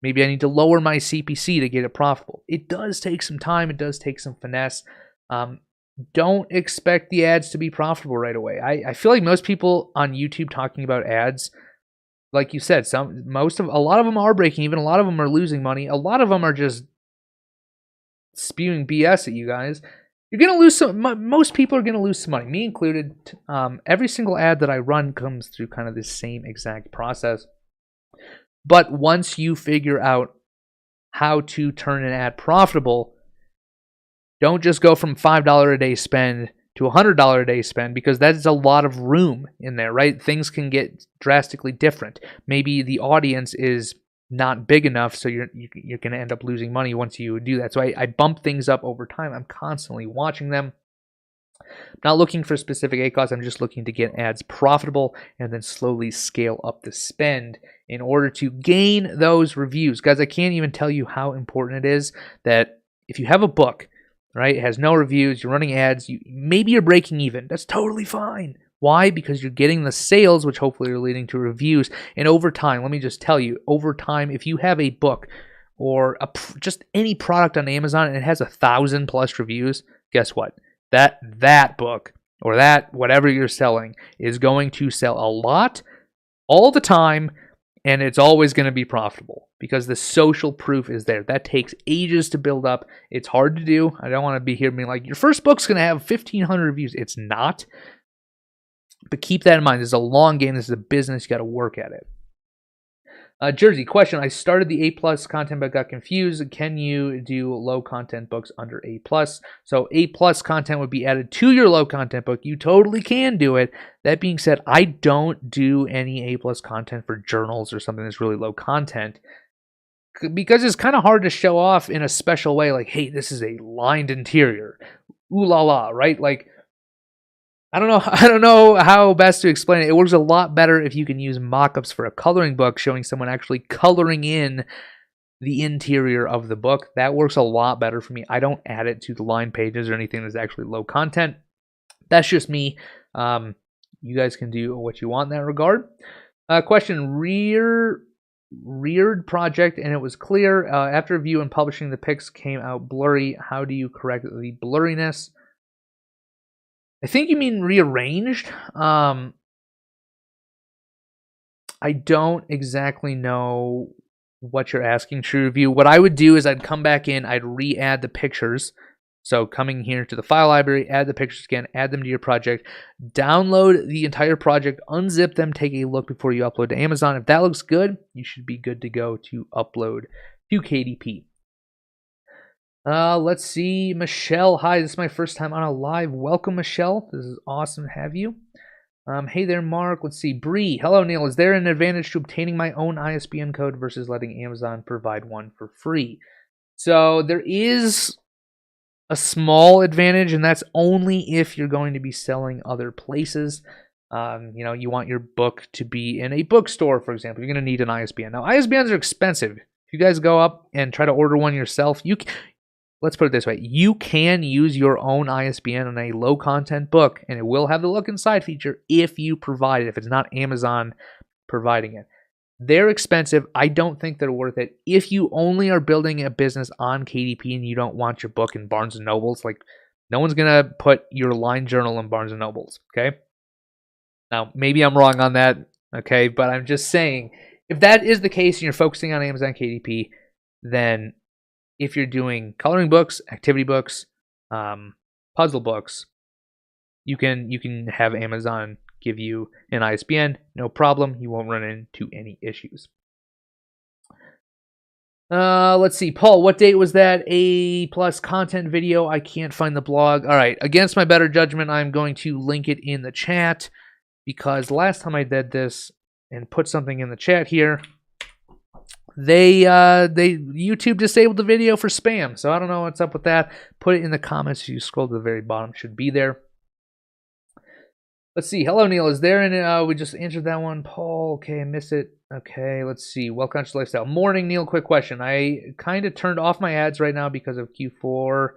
Speaker 1: Maybe I need to lower my CPC to get it profitable. It does take some time. It does take some finesse. Don't expect the ads to be profitable right away. I feel like most people on YouTube talking about ads, like you said, a lot of them are breaking even. A lot of them are losing money. A lot of them are just spewing BS at you guys. You're gonna lose some. Most people are gonna lose some money, me included. Every single ad that I run comes through kind of the same exact process. But once you figure out how to turn an ad profitable, don't just go from $5 a day spend to $100 a day spend, because that's a lot of room in there, right? Things can get drastically different. Maybe the audience is not big enough, so you're going to end up losing money once you do that. So I bump things up over time. I'm constantly watching them. I'm not looking for specific ACOS. I'm just looking to get ads profitable and then slowly scale up the spend in order to gain those reviews. Guys, I can't even tell you how important it is that if you have a book, right, it has no reviews, you're running ads, maybe you're breaking even. That's totally fine. Why? Because you're getting the sales, which hopefully are leading to reviews. And over time, let me just tell you, over time, if you have a book or just any product on Amazon and it has 1,000+ reviews, guess what? That book or that whatever you're selling is going to sell a lot all the time, and it's always going to be profitable because the social proof is there. That takes ages to build up. It's hard to do. I don't want to be here being like, your first book's going to have 1,500 reviews. It's not. But keep that in mind. This is a long game. This is a business. You got to work at it. Jersey, question. I started the A+ content but got confused. Can you do low content books under A+? So A+ content would be added to your low content book. You totally can do it. That being said, I don't do any A+ content for journals or something that's really low content, because it's kind of hard to show off in a special way, like, hey, this is a lined interior. Ooh la la, right? Like, I don't know how best to explain it. It works a lot better if you can use mock-ups for a coloring book, showing someone actually coloring in the interior of the book. That works a lot better for me. I don't add it to the line pages or anything that's actually low content. That's just me. You guys can do what you want in that regard. Question, reared project, and it was clear. After review and publishing, the pics came out blurry. How do you correct the blurriness? I think you mean rearranged. I don't exactly know what you're asking, True Review. What I would do is I'd come back in, I'd re-add the pictures. So coming here to the file library, add the pictures again, add them to your project, download the entire project, unzip them, take a look before you upload to Amazon. If that looks good, you should be good to go to upload to KDP. Let's see. Michelle, hi. This is my first time on a live. Welcome, Michelle. This is awesome to have you. Hey there, Mark. Let's see. Bree, hello, Neil. Is there an advantage to obtaining my own ISBN code versus letting Amazon provide one for free? So there is a small advantage, and that's only if you're going to be selling other places. You know, you want your book to be in a bookstore, for example. You're going to need an ISBN. Now, ISBNs are expensive. If you guys go up and try to order one yourself, let's put it this way. You can use your own ISBN on a low-content book, and it will have the look inside feature if you provide it, if it's not Amazon providing it. They're expensive. I don't think they're worth it. If you only are building a business on KDP and you don't want your book in Barnes & Nobles, like, no one's going to put your line journal in Barnes & Nobles, okay? Now, maybe I'm wrong on that, okay? But I'm just saying, if that is the case and you're focusing on Amazon KDP, then if you're doing coloring books, activity books, puzzle books, you can have Amazon give you an ISBN, no problem. You won't run into any issues. Let's see. Paul, what date was that? A+ content video. I can't find the blog. All right. Against my better judgment, I'm going to link it in the chat because last time I did this and put something in the chat here, YouTube disabled the video for spam. So I don't know what's up with that. Put it in the comments. If you scroll to the very bottom, it should be there. Let's see. Hello, Neil. Is there any... we just answered that one. Paul. Okay, I missed it. Okay, let's see. Well-conscious lifestyle. Morning, Neil. Quick question. I kind of turned off my ads right now because of Q4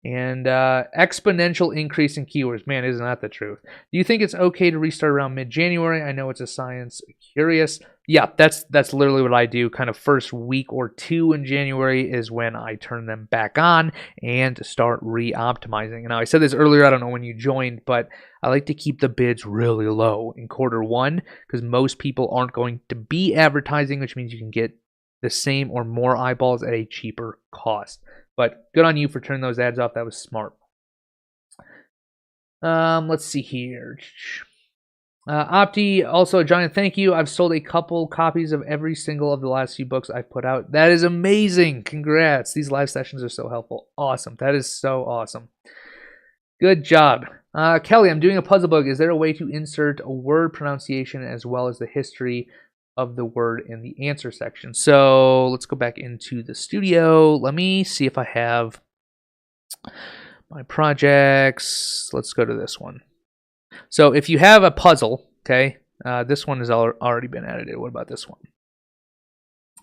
Speaker 1: and exponential increase in keywords. Man, isn't that the truth? Do you think it's okay to restart around mid-January? I know it's a science. Curious. Yeah, that's literally what I do. Kind of first week or two in January is when I turn them back on and start re-optimizing. Now, I said this earlier. I don't know when you joined, but I like to keep the bids really low in Q1 because most people aren't going to be advertising, which means you can get the same or more eyeballs at a cheaper cost. But good on you for turning those ads off. That was smart. Let's see here. Opti, also a giant thank you. I've sold a couple copies of every single of the last few books I've put out. That is amazing. Congrats. These live sessions are so helpful. Awesome. That is so awesome. Good job. Kelly, I'm doing a puzzle book. Is there a way to insert a word pronunciation as well as the history of the word in the answer section? So let's go back into the studio. Let me see if I have my projects. Let's go to this one. So if you have a puzzle, okay, this one has already been edited. What about this one?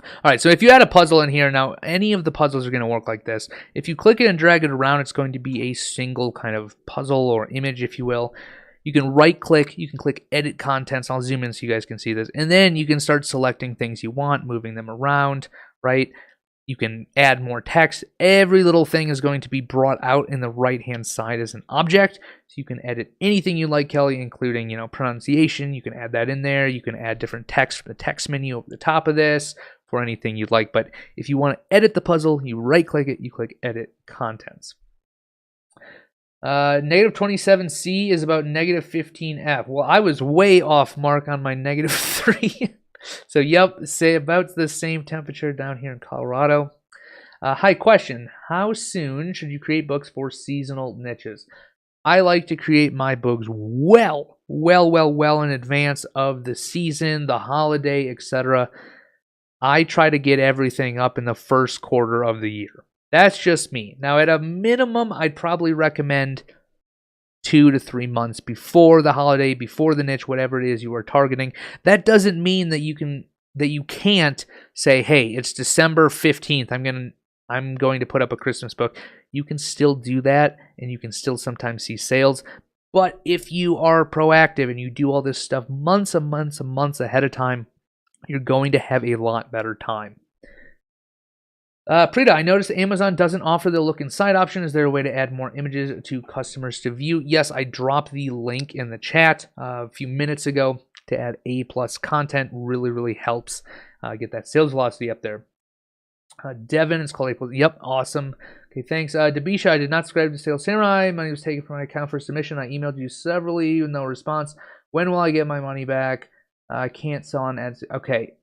Speaker 1: All right, so if you had a puzzle in here, now any of the puzzles are going to work like this. If you click it and drag it around, it's going to be a single kind of puzzle or image, if you will. You can right-click, you can click Edit Contents. I'll zoom in so you guys can see this. And then you can start selecting things you want, moving them around, right? You can add more text. Every little thing is going to be brought out in the right-hand side as an object. So you can edit anything you like, Kelly, including, you know, pronunciation. You can add that in there. You can add different text from the text menu over the top of this for anything you'd like. But if you want to edit the puzzle, you right-click it, you click Edit Contents. Negative 27C is about negative 15F. Well, I was way off mark on my negative 3. So, yep, say about the same temperature down here in Colorado. Hi, question. How soon should you create books for seasonal niches? I like to create my books well in advance of the season, the holiday, etc. I try to get everything up in the first quarter of the year. That's just me. Now, at a minimum, I'd probably recommend 2 to 3 months before the holiday, before the niche, whatever it is you are targeting. That doesn't mean that you can't say, hey, it's December 15th. I'm going to put up a Christmas book. You can still do that, and you can still sometimes see sales. But if you are proactive and you do all this stuff months and months and months ahead of time, you're going to have a lot better time. Prita, I noticed Amazon doesn't offer the look inside option. Is there a way to add more images to customers to view? Yes, I dropped the link in the chat a few minutes ago to add A+ content. Really helps get that sales velocity up there. Devin, it's called A+. Yep, awesome. Okay, thanks. Debisha, I did not subscribe to Sales Samurai. Money was taken from my account for submission. I emailed you severally with no response. When will I get my money back? I can't sell on ads. Okay.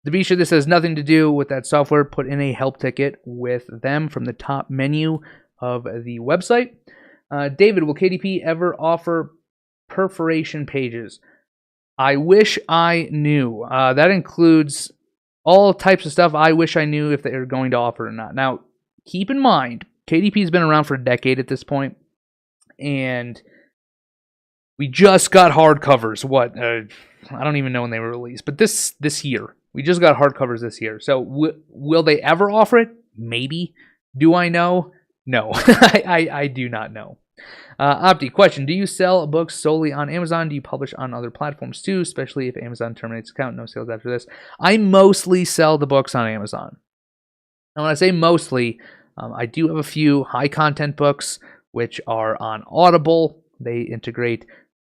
Speaker 1: Debisha, this has nothing to do with that software. Put in a help ticket with them from the top menu of the website. David, will KDP ever offer perforation pages? I wish I knew. That includes all types of stuff. I wish I knew if they're going to offer it or not. Now, keep in mind, KDP has been around for a decade at this point, and We just got hardcovers. What? I don't even know when they were released, but this year. We just got hardcovers this year. So will they ever offer it? Maybe. Do I know? No, I do not know. Opti, question. Do you sell books solely on Amazon? Do you publish on other platforms too, especially if Amazon terminates account? No sales after this. I mostly sell the books on Amazon. And when I say mostly, I do have a few high-content books, which are on Audible. They integrate.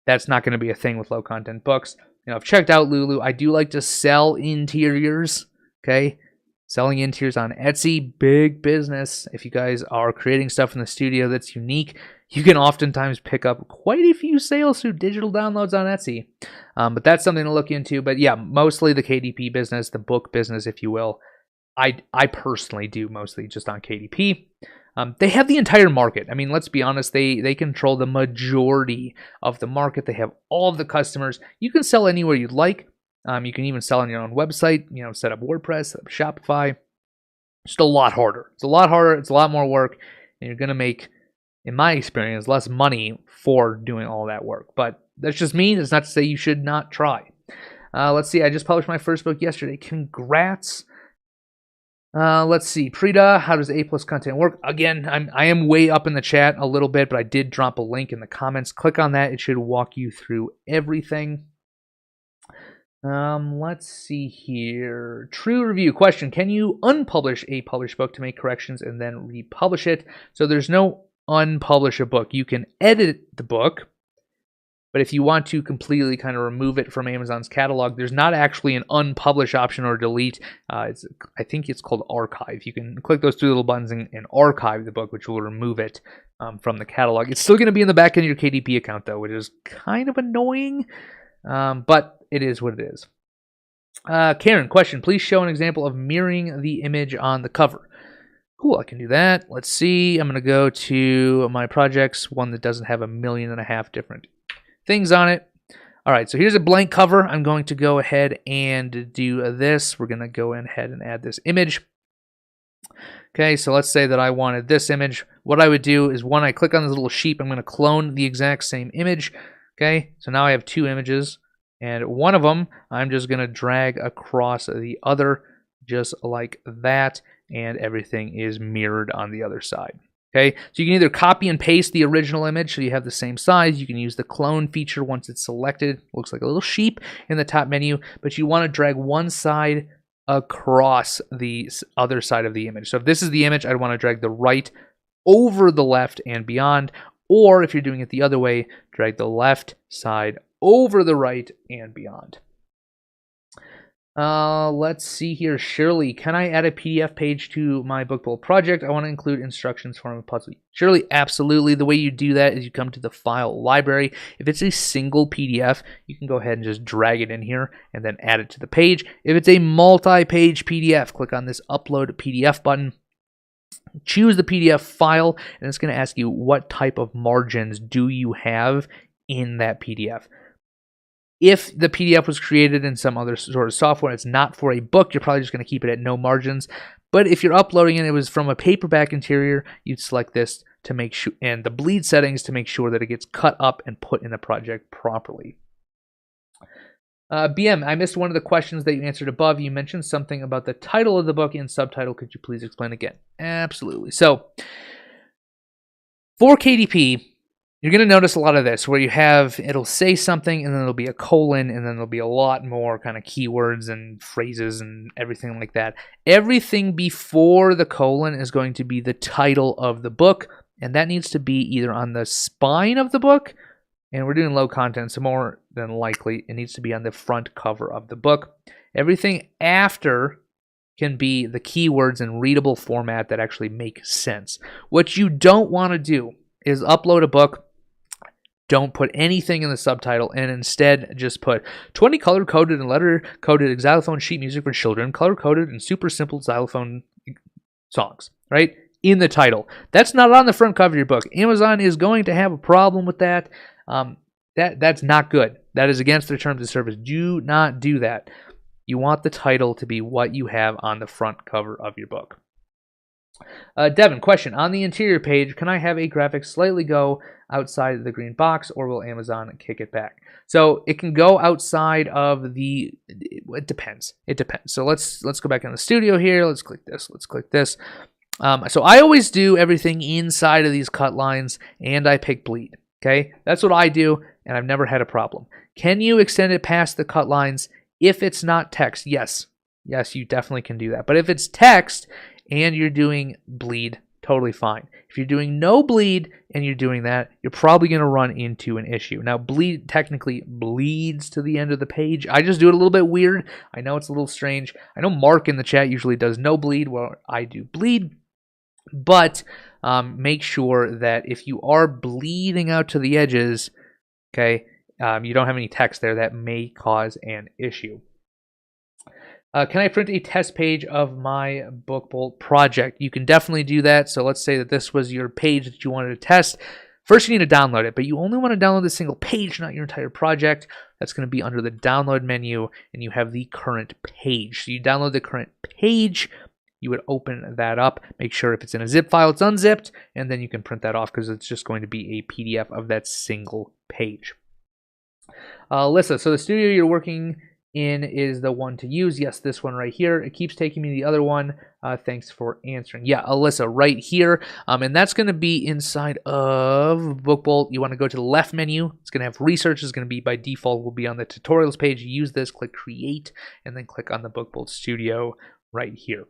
Speaker 1: That's not going to be a thing with low-content books. You know, I've checked out Lulu. I do like to sell interiors, okay? Selling interiors on Etsy, big business. If you guys are creating stuff in the studio that's unique, you can oftentimes pick up quite a few sales through digital downloads on Etsy. But that's something to look into. But yeah, mostly the KDP business, the book business, if you will. I personally do mostly just on KDP. They have the entire market. I mean, let's be honest, they control the majority of the market. They have all of the customers. You can sell anywhere you'd like. You can even sell on your own website, you know, set up WordPress, set up Shopify. Just a lot harder. It's a lot harder. It's a lot more work. And you're going to make, in my experience, less money for doing all that work. But that's just me. That's not to say you should not try. Let's see. I just published my first book yesterday. Congrats. Let's see. Prita, how does A+ content work? Again, I am way up in the chat a little bit, but I did drop a link in the comments. Click on that. It should walk you through everything. Let's see here. True review question. Can you unpublish a published book to make corrections and then republish it? So there's no unpublish a book. You can edit the book, but if you want to completely kind of remove it from Amazon's catalog, there's not actually an unpublish option or delete. I think it's called archive. You can click those two little buttons and archive the book, which will remove it from the catalog. It's still going to be in the back end of your KDP account, though, which is kind of annoying, but it is what it is. Karen, question. Please show an example of mirroring the image on the cover. Cool, I can do that. Let's see. I'm going to go to my projects, one that doesn't have 1.5 million different things on it. All right, so here's a blank cover. I'm going to go ahead and do this. We're going to go ahead and add this image. Okay, so let's say that I wanted this image. What I would do is when I click on this little sheep, I'm going to clone the exact same image. Okay, so now I have two images, and one of them I'm just going to drag across the other just like that, and everything is mirrored on the other side. Okay, so you can either copy and paste the original image so you have the same size. You can use the clone feature once it's selected. Looks like a little sheep in the top menu, but you want to drag one side across the other side of the image. So if this is the image, I'd want to drag the right over the left and beyond, or if you're doing it the other way, drag the left side over the right and beyond. Let's see here. Shirley, can I add a PDF page to my Bookable project? I want to include instructions for my puzzle. Shirley, absolutely. The way you do that is you come to the file library. If it's a single PDF, you can go ahead and just drag it in here and then add it to the page. If it's a multi-page PDF, click on this upload PDF button. Choose the PDF file, and it's going to ask you what type of margins do you have in that PDF. If the PDF was created in some other sort of software, it's not for a book, you're probably just going to keep it at no margins. But if you're uploading it, it was from a paperback interior, you'd select this to make sure, and the bleed settings to make sure that it gets cut up and put in the project properly. BM, I missed one of the questions that you answered above. You mentioned something about the title of the book and subtitle. Could you please explain again? Absolutely. So, for KDP, you're going to notice a lot of this where you have, it'll say something and then there'll be a colon and then there'll be a lot more kind of keywords and phrases and everything like that. Everything before the colon is going to be the title of the book, and that needs to be either on the spine of the book, and we're doing low content, so more than likely it needs to be on the front cover of the book. Everything after can be the keywords in readable format that actually make sense. What you don't want to do is upload a book, don't put anything in the subtitle, and instead just put 20 color-coded and letter-coded xylophone sheet music for children, color-coded and super simple xylophone songs, right? In the title. That's not on the front cover of your book. Amazon is going to have a problem with that. That's not good. That is against their terms of service. Do not do that. You want the title to be what you have on the front cover of your book. Devin, question. On the interior page, can I have a graphic slightly go outside the green box, or will Amazon kick it back? So it can go outside of the, it depends. It depends. So let's go back in the studio here. Let's click this. Let's click this. So I always do everything inside of these cut lines, and I pick bleed. Okay, that's what I do, and I've never had a problem. Can you extend it past the cut lines if it's not text? Yes. Yes, you definitely can do that. But if it's text and you're doing bleed, totally fine. If you're doing no bleed and you're doing that, you're probably going to run into an issue. Now, bleed technically bleeds to the end of the page. I just do it a little bit weird. I know it's a little strange. I know Mark in the chat usually does no bleed, while I do bleed. But make sure that if you are bleeding out to the edges, okay, you don't have any text there, that may cause an issue. Can I print a test page of my BookBolt project? You can definitely do that. So let's say that this was your page that you wanted to test. First, you need to download it, but you only want to download the single page, not your entire project. That's going to be under the download menu, and you have the current page. So you download the current page, you would open that up, make sure if it's in a zip file, it's unzipped, and then you can print that off because it's just going to be a PDF of that single page. Alyssa, so the studio you're working in is the one to use. Yes, this one right here. It keeps taking me the other one. Thanks for answering. Yeah, Alyssa, right here. And that's going to be inside of BookBolt. You want to go to the left menu. It's going to have research. It's going to be by default will be on the tutorials page. Use this, click create, and then click on the BookBolt Studio right here.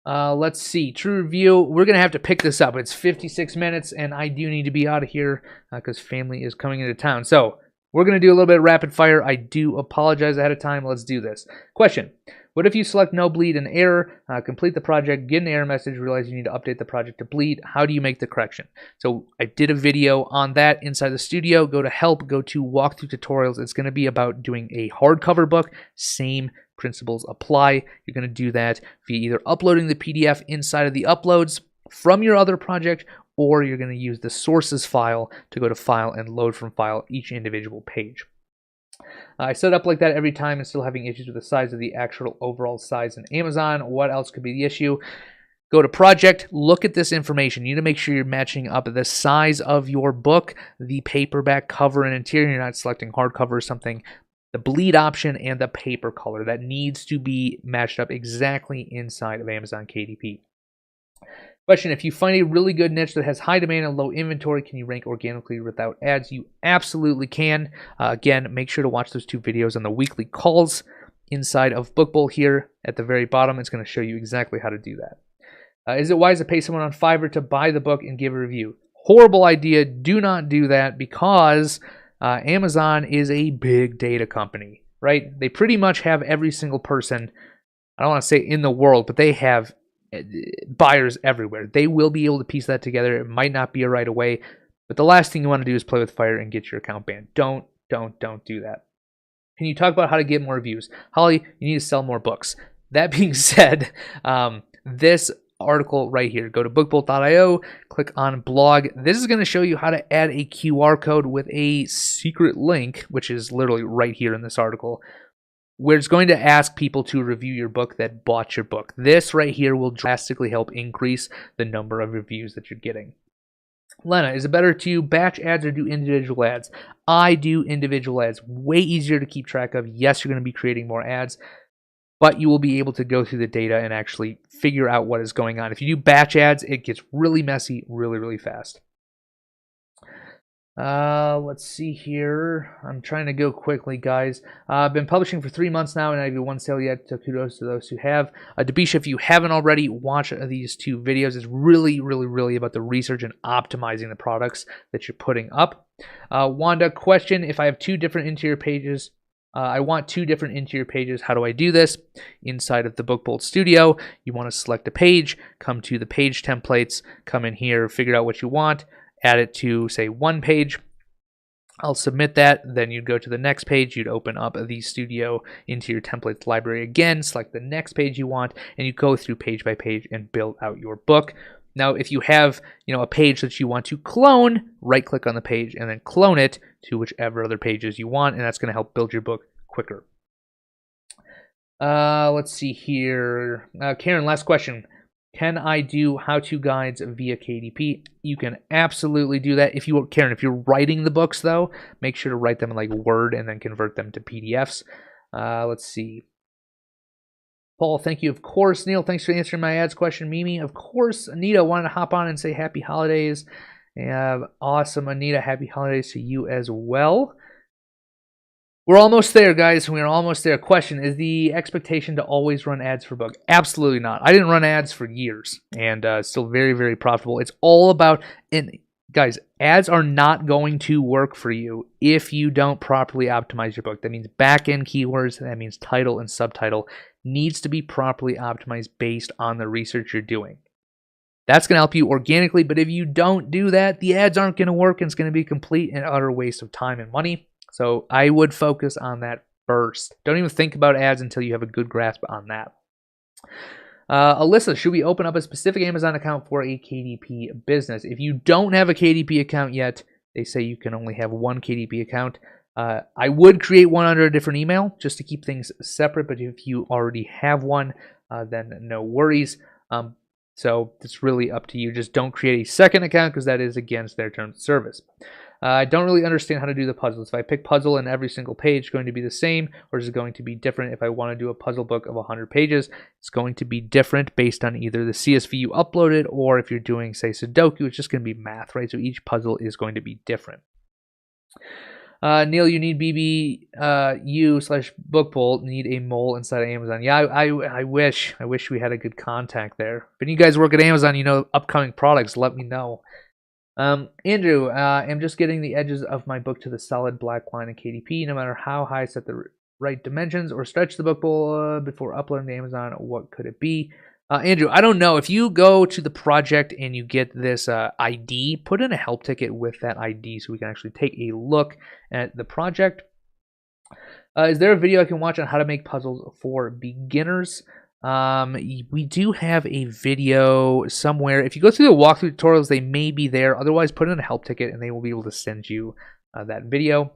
Speaker 1: Let's see. True review. We're going to have to pick this up. It's 56 minutes, and I do need to be out of here because family is coming into town. So we're going to do a little bit of rapid fire. I do apologize ahead of time. Let's do this. Question. What if you select no bleed and error, complete the project, get an error message, realize you need to update the project to bleed? How do you make the correction? So I did a video on that inside the studio. Go to help, go to walkthrough tutorials. It's going to be about doing a hardcover book. Same principles apply. You're going to do that via either uploading the PDF inside of the uploads from your other project, or you're going to use the sources file to go to file and load from file each individual page. I set it up like that every time and still having issues with the size of the actual overall size in Amazon. What else could be the issue? Go to project, look at this information. You need to make sure you're matching up the size of your book, the paperback cover and interior. You're not selecting hardcover or something. The bleed option and the paper color. That needs to be matched up exactly inside of Amazon KDP. Question, if you find a really good niche that has high demand and low inventory, can you rank organically without ads? You absolutely can. Again, make sure to watch those two videos on the weekly calls inside of BookBolt here at the very bottom. It's going to show you exactly how to do that. Is it wise to pay someone on Fiverr to buy the book and give a review? Horrible idea. Do not do that because Amazon is a big data company, right? They pretty much have every single person, I don't want to say in the world, but they have buyers everywhere. They will be able to piece that together. It might not be a right away, but the last thing you want to do is play with fire and get your account banned. Don't do that. Can you talk about how to get more reviews? Holly, you need to sell more books. That being said, this article right here, go to bookbolt.io, click on blog. This is going to show you how to add a QR code with a secret link, which is literally right here in this article, where it's going to ask people to review your book that bought your book. This right here will drastically help increase the number of reviews that you're getting. Lena, is it better to batch ads or do individual ads? I do individual ads. Way easier to keep track of. Yes, you're going to be creating more ads, but you will be able to go through the data and actually figure out what is going on. If you do batch ads, it gets really messy really fast. Let's see here. I'm trying to go quickly, guys. I've been publishing for 3 months now, and I have one sale yet, so kudos to those who have. Debisha, if you haven't already, watch these two videos. It's really about the research and optimizing the products that you're putting up. Wanda, question, if I have two different interior pages, I want two different interior pages. How do I do this? Inside of the BookBolt Studio, you want to select a page, come to the page templates, come in here, figure out what you want, add it to, say, one page. I'll submit that. Then you'd go to the next page. You'd open up the Studio into your templates library again, select the next page you want, and you go through page by page and build out your book. Now, if you have, a page that you want to clone, right-click on the page and then clone it to whichever other pages you want, and that's going to help build your book quicker. Let's see here. Karen, last question. Can I do how-to guides via KDP? You can absolutely do that. If you, Karen, if you're writing the books, though, make sure to write them in like Word and then convert them to PDFs. Let's see. Paul, thank you. Of course. Neil, thanks for answering my ads question. Mimi, of course. Anita wanted to hop on and say happy holidays. Awesome, Anita. Happy holidays to you as well. We're almost there, guys. We're almost there. Question, is the expectation to always run ads for book? Absolutely not. I didn't run ads for years, and still very, very profitable. It's all about, and guys, ads are not going to work for you if you don't properly optimize your book. That means back-end keywords. That means title and subtitle needs to be properly optimized based on the research you're doing. That's going to help you organically, but if you don't do that, the ads aren't going to work, and it's going to be a complete and utter waste of time and money. So I would focus on that first. Don't even think about ads until you have a good grasp on that. Alyssa, should we open up a specific Amazon account for a KDP business? If you don't have a KDP account yet, they say you can only have one KDP account. I would create one under a different email just to keep things separate, but if you already have one, then no worries. So it's really up to you. Just don't create a second account because that is against their terms of service. I don't really understand how to do the puzzles. If I pick puzzle and every single page going to be the same, or is it going to be different? If I want to do a puzzle book of 100 pages, it's going to be different based on either the CSV you uploaded, or if you're doing, say, Sudoku, it's just going to be math, right? So each puzzle is going to be different. Neil, you need BBU/bookbowl, need a mole inside of Amazon. Yeah, I wish we had a good contact there. If you guys work at Amazon, you know upcoming products, let me know. Andrew, I'm just getting the edges of my book to the solid black line in KDP. No matter how high I set the right dimensions or stretch the book bowl before uploading to Amazon, what could it be? Andrew, I don't know. If you go to the project and you get this ID, put in a help ticket with that ID so we can actually take a look at the project. Is there a video I can watch on how to make puzzles for beginners? We do have a video somewhere. If you go through the walkthrough tutorials, they may be there. Otherwise, put in a help ticket and they will be able to send you that video.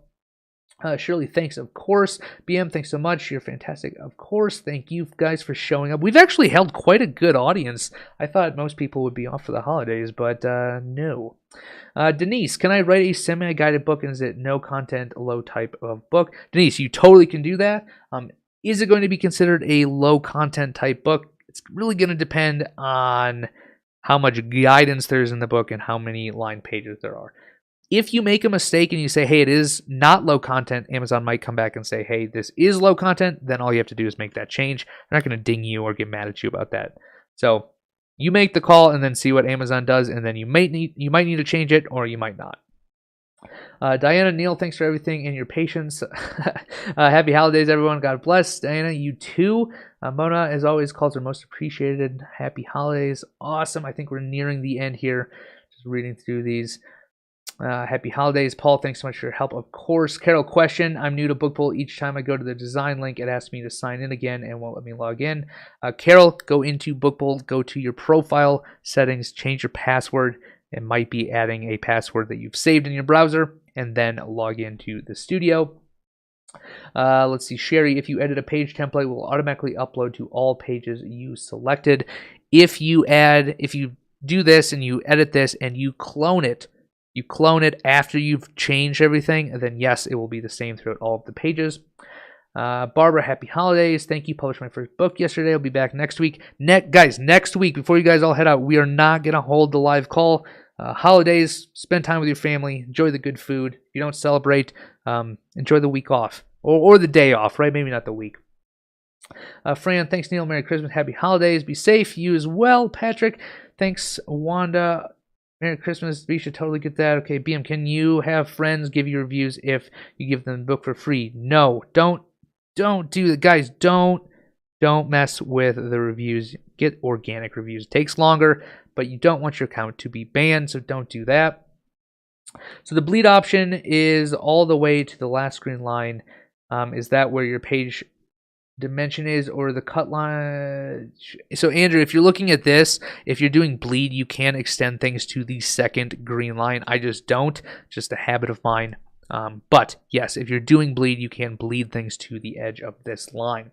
Speaker 1: Shirley, thanks, of course. BM, thanks so much. You're fantastic, of course. Thank you guys for showing up. We've actually held quite a good audience. I thought most people would be off for the holidays, but no. Denise, can I write a semi-guided book and is it no content, low type of book? Denise, you totally can do that. Is it going to be considered a low content type book? It's really going to depend on how much guidance there is in the book and how many line pages there are. If you make a mistake and you say, hey, it is not low content, Amazon might come back and say, hey, this is low content. Then all you have to do is make that change. They're not going to ding you or get mad at you about that. So you make the call and then see what Amazon does, and then you might need to change it or you might not. Diana, Neil, thanks for everything and your patience. Happy holidays, everyone. God bless. Diana, you too. Mona, as always, calls are most appreciated. Happy holidays. Awesome. I think we're nearing the end here. Just reading through these. Happy holidays. Paul, thanks so much for your help, of course. Carol, question. I'm new to Bookbowl. Each time I go to the design link, it asks me to sign in again and won't let me log in. Carol, go into Bookbowl, go to your profile settings, change your password. It might be adding a password that you've saved in your browser, and then log into the studio. Let's see, Sherry, if you edit a page template, it will automatically upload to all pages you selected. If you do this and you edit this and you clone it after you've changed everything, then yes, it will be the same throughout all of the pages. Barbara, happy holidays. Thank you. Published my first book yesterday. I'll be back next week. Guys, next week, before you guys all head out, we are not going to hold the live call. Holidays, spend time with your family. Enjoy the good food. If you don't celebrate, enjoy the week off. Or the day off, right? Maybe not the week. Fran, thanks, Neil. Merry Christmas. Happy holidays. Be safe. You as well. Patrick, thanks, Wanda. Merry Christmas. We should totally get that. Okay, BM, can you have friends give you reviews if you give them the book for free? No, don't do that. Guys, don't mess with the reviews. Get organic reviews. It takes longer, but you don't want your account to be banned, so don't do that. So the bleed option is all the way to the last screen line. Is that where your page dimension is, or the cut line? So Andrew, if you're looking at this, if you're doing bleed, you can extend things to the second green line. I just don't, just a habit of mine. But yes, if you're doing bleed, you can bleed things to the edge of this line.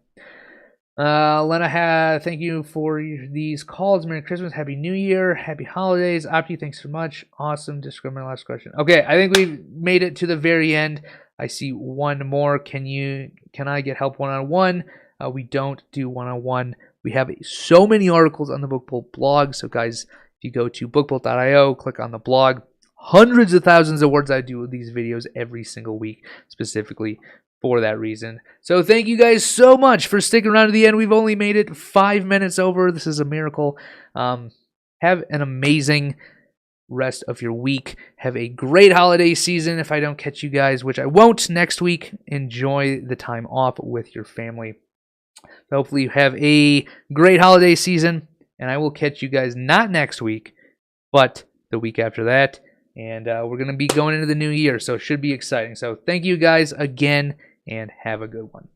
Speaker 1: Lena, thank you for these calls. Merry Christmas, Happy New Year, Happy Holidays. Opti, thanks so much. Awesome. Disregard my last question. Okay, I think we've made it to the very end. I see one more. Can I get help one-on-one? We don't do one-on-one. We have so many articles on the Bookbolt blog. So guys, if you go to bookbolt.io, click on the blog, hundreds of thousands of words. I do these videos every single week, specifically for that reason. So thank you guys so much for sticking around to the end. We've only made it 5 minutes over. This is a miracle. Have an amazing rest of your week. Have a great holiday season. If I don't catch you guys, which I won't next week, enjoy the time off with your family. So hopefully you have a great holiday season, and I will catch you guys not next week, but the week after that. And we're going to be going into the new year, so it should be exciting. So thank you guys again, and have a good one.